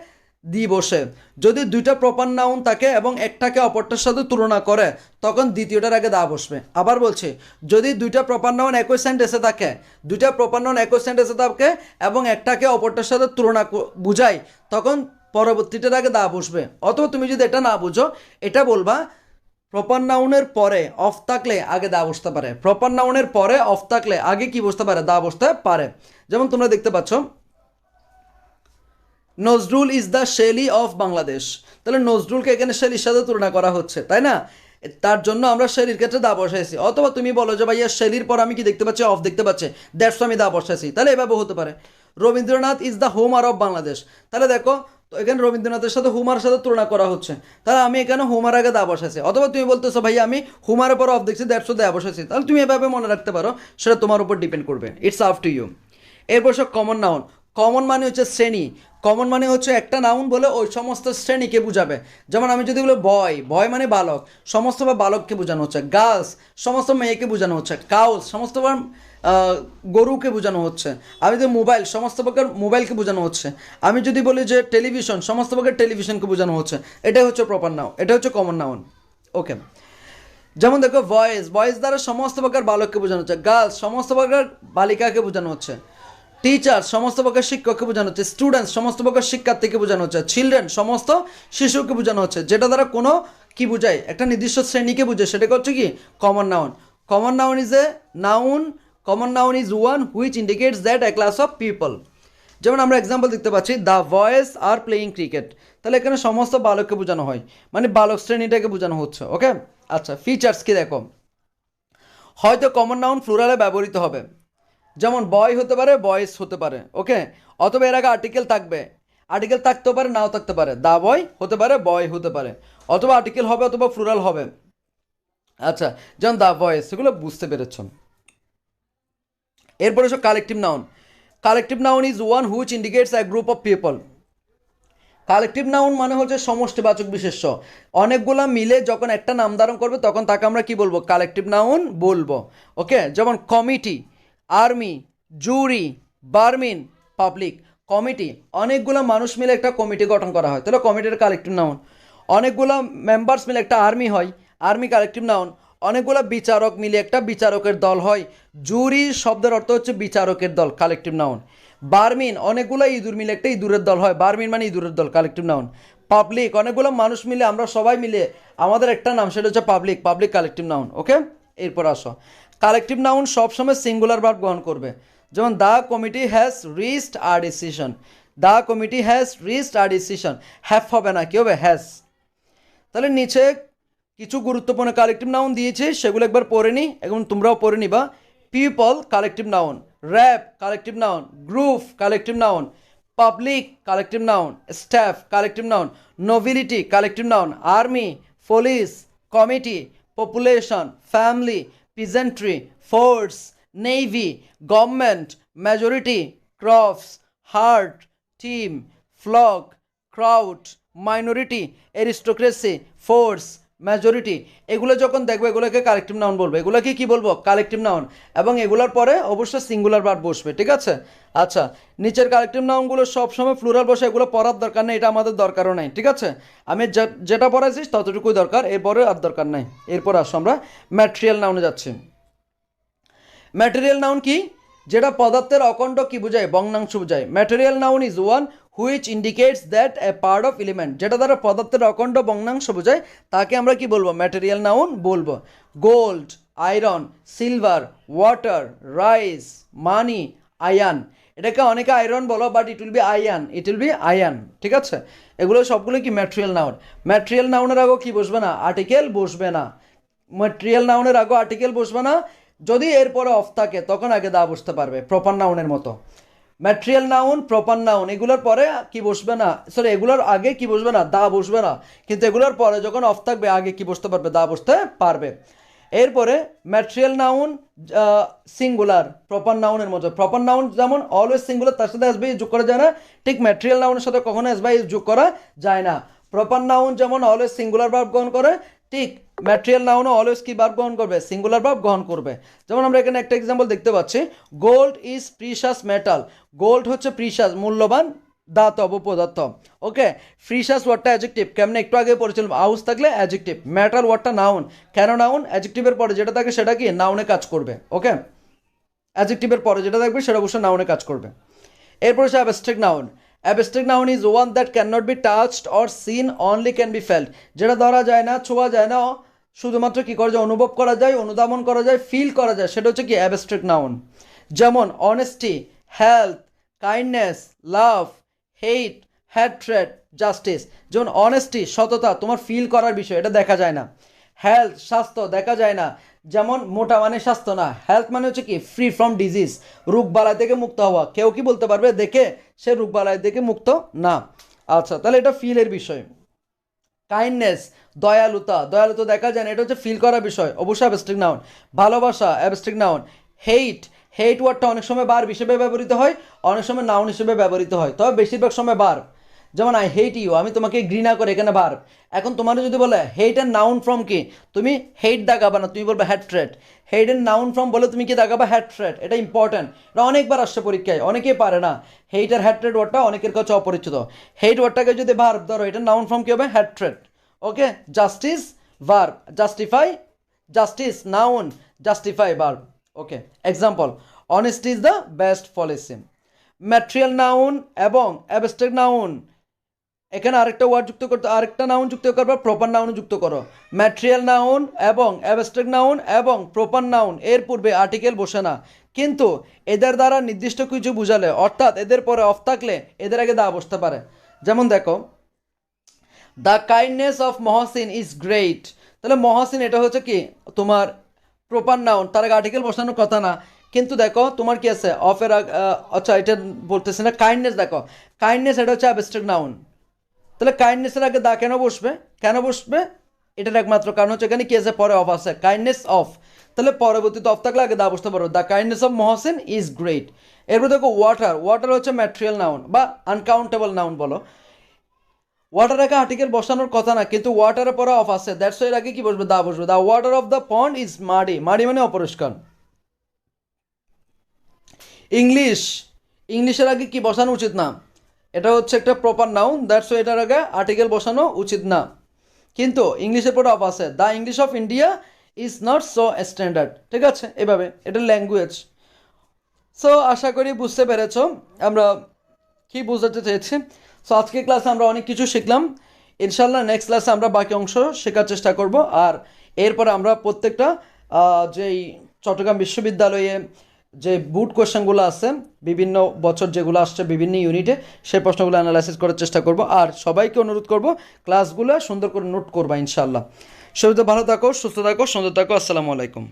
দি বসে। যদি দুইটা প্রপার নাউন থাকে এবং একটাকে অপরটার সাথে তুলনা করে, তখন দ্বিতীয়টার আগে দা বসবে। আবার বলছি, যদি দুইটা প্রপার নাউন একই সেন্টেন্সে থাকে, দুইটা প্রপার নাউন একই সেন্টেন্সে থাকে এবং একটাকে অপরটার সাথে তুলনা বুঝায়, তখন পরবর্তীটার আগে দা বসবে। অথবা তুমি যদি এটা না বুঝো, এটা বলবা প্রপার নাউনের পরে অফ থাকলে আগে দা বসতে পারে, প্রপার নাউনের পরে অফ থাকলে আগে কি বসতে পারে? দা বসতে পারে। যেমন তোমরা দেখতে পাচ্ছ Nazrul is the Shelley of Bangladesh, তাহলে নজরুলকে এখানে শেলির সাথে তুলনা করা হচ্ছে, তাই না? তার জন্য আমরা শেলির ক্ষেত্রে দা বসাইছি। অথবা তুমি বলো যে ভাইয়া শেলির পর আমি কি দেখতে পাচ্ছি? অফ দেখতে পাচ্ছি, দ্যাটস আমি দা বসাইছি, তাহলে এভাবে হতে পারে। Rabindranath is the Homer of Bangladesh, তাহলে দেখো তো এখানে রবীন্দ্রনাথের সাথে হুমার সাথে তুলনা করা হচ্ছে, তাহলে আমি এখানে হুমার আগে দা বসাইছি। অথবা তুমি বলতেছো ভাইয়া আমি হুমারের পর অফ দেখছি, দ্যাটস দা বসাইছি, তাহলে তুমি এভাবে মনে রাখতে পারো, সেটা তোমার উপর ডিপেন্ড করবে, ইটস আপ টু ইউ। এরপর সব কমন নাউন, কমন মানে হচ্ছে শ্রেণী, কমন মানে হচ্ছে একটা নাউন বলে ওই সমস্ত শ্রেণীকে বুঝাবে। যেমন আমি যদি বলি বয়, বয় মানে বালক, সমস্ত বা বালককে বোঝানো হচ্ছে। গার্লস, সমস্ত মেয়েকে বোঝানো হচ্ছে। কাউস, সমস্ত গরুকে বোঝানো হচ্ছে। আমি যদি মোবাইল, সমস্ত প্রকার মোবাইলকে বোঝানো হচ্ছে। আমি যদি বলি যে টেলিভিশন, সমস্ত প্রকার টেলিভিশনকে বোঝানো হচ্ছে। এটাই হচ্ছে প্রপার নাউন, এটা হচ্ছে কমন নাউন। ওকে, যেমন দেখো ভয়েস, ভয়েস দ্বারা সমস্ত প্রকার বালককে বোঝানো হচ্ছে। গার্লস, সমস্ত প্রকার বালিকাকে বোঝানো হচ্ছে। টিচার, সমস্ত প্রকার শিক্ষককে বোঝানো হচ্ছে। স্টুডেন্টস, সমস্ত প্রকার শিক্ষার্থীকে বোঝানো হচ্ছে। চিলড্রেন, সমস্ত শিশুকে বোঝানো হচ্ছে। যেটা দ্বারা কোনো কি বোঝায়? একটা নির্দিষ্ট শ্রেণীকে বোঝায়, সেটাকে হচ্ছে কি common noun. Common noun is a noun, common noun is one which indicates that a class of people. যেমন আমরা এক্সাম্পল দেখতে পাচ্ছি, the boys are playing cricket, তাহলে এখানে সমস্ত বালককে বোঝানো হয়, মানে বালক শ্রেণীটাকে বোঝানো হচ্ছে। ওকে, আচ্ছা ফিচার্স কি দেখো, হয়তো কমন নাউন প্লুরালে ব্যবহৃত হবে, যেমন বয় হতে পারে, বয়েস হতে পারে। ওকে, অথবা এর আগে আর্টিকেল থাকবে, আর্টিকেল থাকতেও পারে নাও থাকতে পারে, দা বয় হতে পারে, বয় হতে পারে, অথবা আর্টিকেল হবে অথবা প্লুরাল হবে। আচ্ছা, যেমন দা বয়েস, সেগুলো বুঝতে পেরেছ। এরপরে হচ্ছে collective noun. Collective noun is one which indicates a group of people. Collective noun মানে হচ্ছে সমষ্টিবাচক বিশেষ্য। অনেকগুলা মিলে যখন একটা নাম ধারণ করবে তখন তাকে আমরা কি বলবো? কালেকটিভ নাউন বলবো। ওকে, যেমন কমিটি, আর্মি, জুরি, বার্মিন, পাবলিক। কমিটি, অনেকগুলো মানুষ মিলে একটা কমিটি গঠন করা হয়, তাহলে কমিটির কালেকটিভ নাউন। অনেকগুলো মেম্বার্স মিলে একটা আর্মি হয়, আর্মি কালেকটিভ নাউন। অনেকগুলো বিচারক মিলে একটা বিচারকের দল হয়, জুরি শব্দের অর্থ হচ্ছে বিচারকের দল, কালেকটিভ নাউন। বার্মিন, অনেকগুলো ইঁদুর মিলে একটা ইঁদুরের দল হয়, বার্মিন মানে ইঁদুরের দল, কালেকটিভ নাউন। পাবলিক, অনেকগুলো মানুষ মিলে, আমরা সবাই মিলে আমাদের একটা নাম, সেটা হচ্ছে পাবলিক, পাবলিক কালেকটিভ নাউন। ওকে, এরপর আসো, কালেকটিভ নাউন সবসময় সিঙ্গুলার ভার্ব গ্রহণ করবে। যেমন the committee has reached a decision, the committee has reached a decision, have হবে না, কি হবে? হ্যাজ। তাহলে নিচে কিছু গুরুত্বপূর্ণ কালেকটিভ নাউন দিয়েছে, সেগুলো একবার পড়ে নিই এবং তোমরাও পড়ে নিবা। People collective noun, rap collective noun, group collective noun, public collective noun, staff collective noun, nobility collective noun, army, police, committee, population, family, peasantry, force, navy, government, majority, crops, herd, team, flock, crowd, minority, aristocracy, force, majority. এগুলো যখন দেখবো এগুলোকে কালেকটিভ নাউন বলবো। এগুলোকে কি বলবো? Collective noun. এবং এগুলোর পরে অবশ্যই সিঙ্গুলার ভার্ব বসবে, ঠিক আছে? আচ্ছা, নিচের কালেকটিভ নাউনগুলো সবসময় প্লুরাল বসে, এগুলো পড়ার দরকার নেই, এটা আমাদের দরকারও নাই, ঠিক আছে? আমি যেটা পড়াইছি ততটুকুই দরকার, এরপরে আর দরকার নাই। এরপর আসো আমরা ম্যাটেরিয়াল নাউনে যাচ্ছি। ম্যাটেরিয়াল নাউন কি? যেটা পদার্থের অখণ্ড কি বোঝায়? ভগ্নাংশ বোঝায়। Material noun is one which indicates that a part of element, যেটা দ্বারা পদার্থের অখণ্ড ভগ্নাংশ বোঝায় তাকে আমরা কি বলবো? ম্যাটেরিয়াল নাউন বলবো। Gold, iron, silver, water, rice, money, iron. এটাকে অনেকে আয়রন বলো, but it will be iron, it will be iron, ঠিক আছে? এগুলো সবগুলো কি ম্যাটেরিয়াল নাউন। ম্যাটেরিয়াল নাউনের আগেও কি বসবে না? আর্টিকেল বসবে না। ম্যাটেরিয়াল নাউনের আগেও আর্টিকেল বসবে না। যদি এরপরে অফ থাকে তখন আগে দা বসতে পারবে, প্রপার নাউনের মতো। ম্যাটেরিয়াল নাউন, প্রপার নাউন, এগুলোর পরে কি বসবে না, সরি এগুলোর আগে কি বসবে না? দা বসবে না। কিন্তু এগুলোর পরে যখন অফ থাকবে আগে কি বসতে পারবে? দা বসতে পারবে। এরপরে ম্যাটেরিয়াল নাউন সিঙ্গুলার, প্রপার নাউনের মতো। প্রপার নাউন যেমন অলওয়েজ সিঙ্গুলার, তার সাথে আসবে যোগ করা যায় না, ঠিক ম্যাটেরিয়াল নাউনের সাথে কখনো আসবে যোগ করা যায় না। প্রপার নাউন যেমন অলওয়েজ সিঙ্গুলার ভার্ব গ্রহণ করে, ঠিক ম্যাটেরিয়াল নাউনও অলওয়েজ কি ভার্ব গ্রহণ করবে? সিঙ্গুলার ভার্ব গ্রহণ করবে। যেমন আমরা এখানে একটা এক্সাম্পল দেখতে পাচ্ছি, গোল্ড ইজ প্রিশাস মেটাল। গোল্ড হচ্ছে প্রিশাস, মূল্যবান ধাতব পদার্থ। ওকে, প্রিশাস ওয়ার্ডটা অ্যাডজেক্টিভ, কেমনে একটু আগে পড়েছিলাম, আউস থাকলে অ্যাডজেক্টিভ। মেটাল ওয়ার্ডটা নাউন, কেন নাউন? অ্যাডজেক্টিভের পরে যেটা থাকে সেটা কি? নাউনে কাজ করবে। ওকে, অ্যাডজেক্টিভের পরে যেটা থাকবে সেটা অবশ্যই নাউনে কাজ করবে। এরপর হচ্ছে abstract noun. Abstract noun is one that can not be touched or seen, only can be felt. যেটা ধরা যায় না, ছোঁয়া যায় না, শুধুমাত্র কি করা যায়? অনুভব করা যায়, অনুধাবন করা যায়, ফিল করা যায়, সেটা হচ্ছে কি? Abstract noun. যেমন অনেস্টি, হেলথ, কাইন্ডনেস, লাভ, হেট, হ্যাট্রেড, জাস্টিস। যেমন অনেস্টি, সততা, তোমার ফিল করার বিষয়, এটা দেখা যায় না। হেলথ, স্বাস্থ্য, দেখা যায় না। যেমন মোটা মানে স্বাস্থ্য না, হেলথ মানে হচ্ছে কি? ফ্রি ফ্রম ডিজিজ, রোগবালাই থেকে মুক্ত হওয়া। কেউ কি বলতে পারবে দেখে সে রোগবালাই থেকে মুক্ত না? আচ্ছা, তাহলে এটা ফিলের বিষয়। কাইন্ডনেস, দয়ালুতা, দয়ালুতা দেখা যায় না, এটা হচ্ছে ফিল করার বিষয়, অবশ্যই অ্যাবস্ট্রাক্ট নাউন। ভালোবাসা, অ্যাবস্ট্রাক্ট নাউন। হেট, হেট ওয়ার্ডটা অনেক সময় বার হিসেবে ব্যবহৃত হয়, অনেক সময় নাউন হিসেবে ব্যবহৃত হয়, তবে বেশিরভাগ সময় বার। যেমন আই হেট ইউ, আমি তোমাকে ঘৃণা করি, এখানে বার। এখন তোমার যদি বলে হেট এর নাউন ফ্রম কি, তুমি হেট দাগাবা না, তুমি বলবে হ্যাট্রেড। হেট এর নাউন ফ্রম বলে তুমি কি দাগাবা? হ্যাট্রেড। এটা ইম্পর্টেন্ট, এটা অনেকবার আসছে পরীক্ষায়, অনেকেই পারে না। হেট আর হ্যাট্রেড ওয়ার্ডটা অনেকের কাছে অপরিচিত। হেট ওয়ার্ডটাকে যদি ভার্ব ধরো, এটার নাউন ফ্রম কি হবে? হ্যাট্রেড। ওকে, justice verb, justify justice noun, justify verb. Okay, example, honesty is the best policy. Material noun এবং অ্যাবস্ট্রাক্ট নাউন, এখানে আরেকটা ওয়ার্ড যুক্ত করতে, আরেকটা নাউন যুক্ত করবে, প্রপার নাউন যুক্ত করো। ম্যাটেরিয়াল নাউন এবং অ্যাবস্ট্রাক্ট নাউন এবং প্রপার নাউন এর পূর্বে আর্টিকেল বসে না, কিন্তু এদের দ্বারা নির্দিষ্ট কিছু বুঝালে, অর্থাৎ এদের পরে অফ থাকলে এদের আগে দা বসতে পারে। যেমন দেখো, the kindness of Mohsin is great. তাহলে মহসিন এটা হচ্ছে কি? তোমার প্রপার নাউন, তার আগে আর্টিকেল বসানোর কথা না, কিন্তু দেখো তোমার কি আছে অফের আচ্ছা এটা বলতেছে না, কাইন্ডনেস দেখো, কাইন্ডনেস এটা হচ্ছে অ্যাবস্ট্রাক্ট নাউন, তাহলে কাইন্ডনেসের আগে দা কেন বসবে, কেন বসবে, এটার একমাত্র কারণ হচ্ছে এখানে কি আছে পরে অফ আছে, কাইন্ডনেস অফ, তাহলে পরবর্তীতে অফ থাকলে আগে দা বসতে পারো, the kindness of Mohsin is great. এরপর দেখো ওয়াটার, ওয়াটার হচ্ছে ম্যাটেরিয়াল নাউন বা আনকাউন্টেবল নাউন বলো, ওয়াটার আগে আর্টিকেল বসানোর কথা না, কিন্তু ওয়াটারের পরে অফ আছে, দ্যাটস এর আগে কি বসবে, দা বসবে, the water of the pond is muddy, muddy মানে অপরিষ্কার। ইংলিশ, ইংলিশের আগে কি বসানো উচিত না, এটা হচ্ছে একটা প্রপার নাউন, দ্যাটস এটার আগে আর্টিকেল বসানো উচিত না, কিন্তু ইংলিশের পরে অফ আছে, the English of India is not so standard, ঠিক আছে, এভাবে এটা ল্যাঙ্গুয়েজ। সো আশা করি বুঝতে পেরেছ আমরা কি বোঝাতে চেয়েছি। সো আজকের ক্লাসে আমরা অনেক কিছু শিখলাম, ইনশাল্লাহ নেক্সট ক্লাসে আমরা বাকি অংশ শেখার চেষ্টা করব, আর এরপরে আমরা প্রত্যেকটা যেই চট্টগ্রাম বিশ্ববিদ্যালয়ে যে বুট কোয়েশ্চেনগুলো আছে বিভিন্ন বছর যেগুলো আসছে বিভিন্ন ইউনিটে, সেই প্রশ্নগুলো অ্যানালাইসিস করার চেষ্টা করব, আর সবাইকে অনুরোধ করব ক্লাসগুলো সুন্দর করে নোট করবা ইনশাল্লাহ। সবাই তো ভালো থাকো, সুস্থ থাকো, সুন্দর থাকো, আসসালামু আলাইকুম।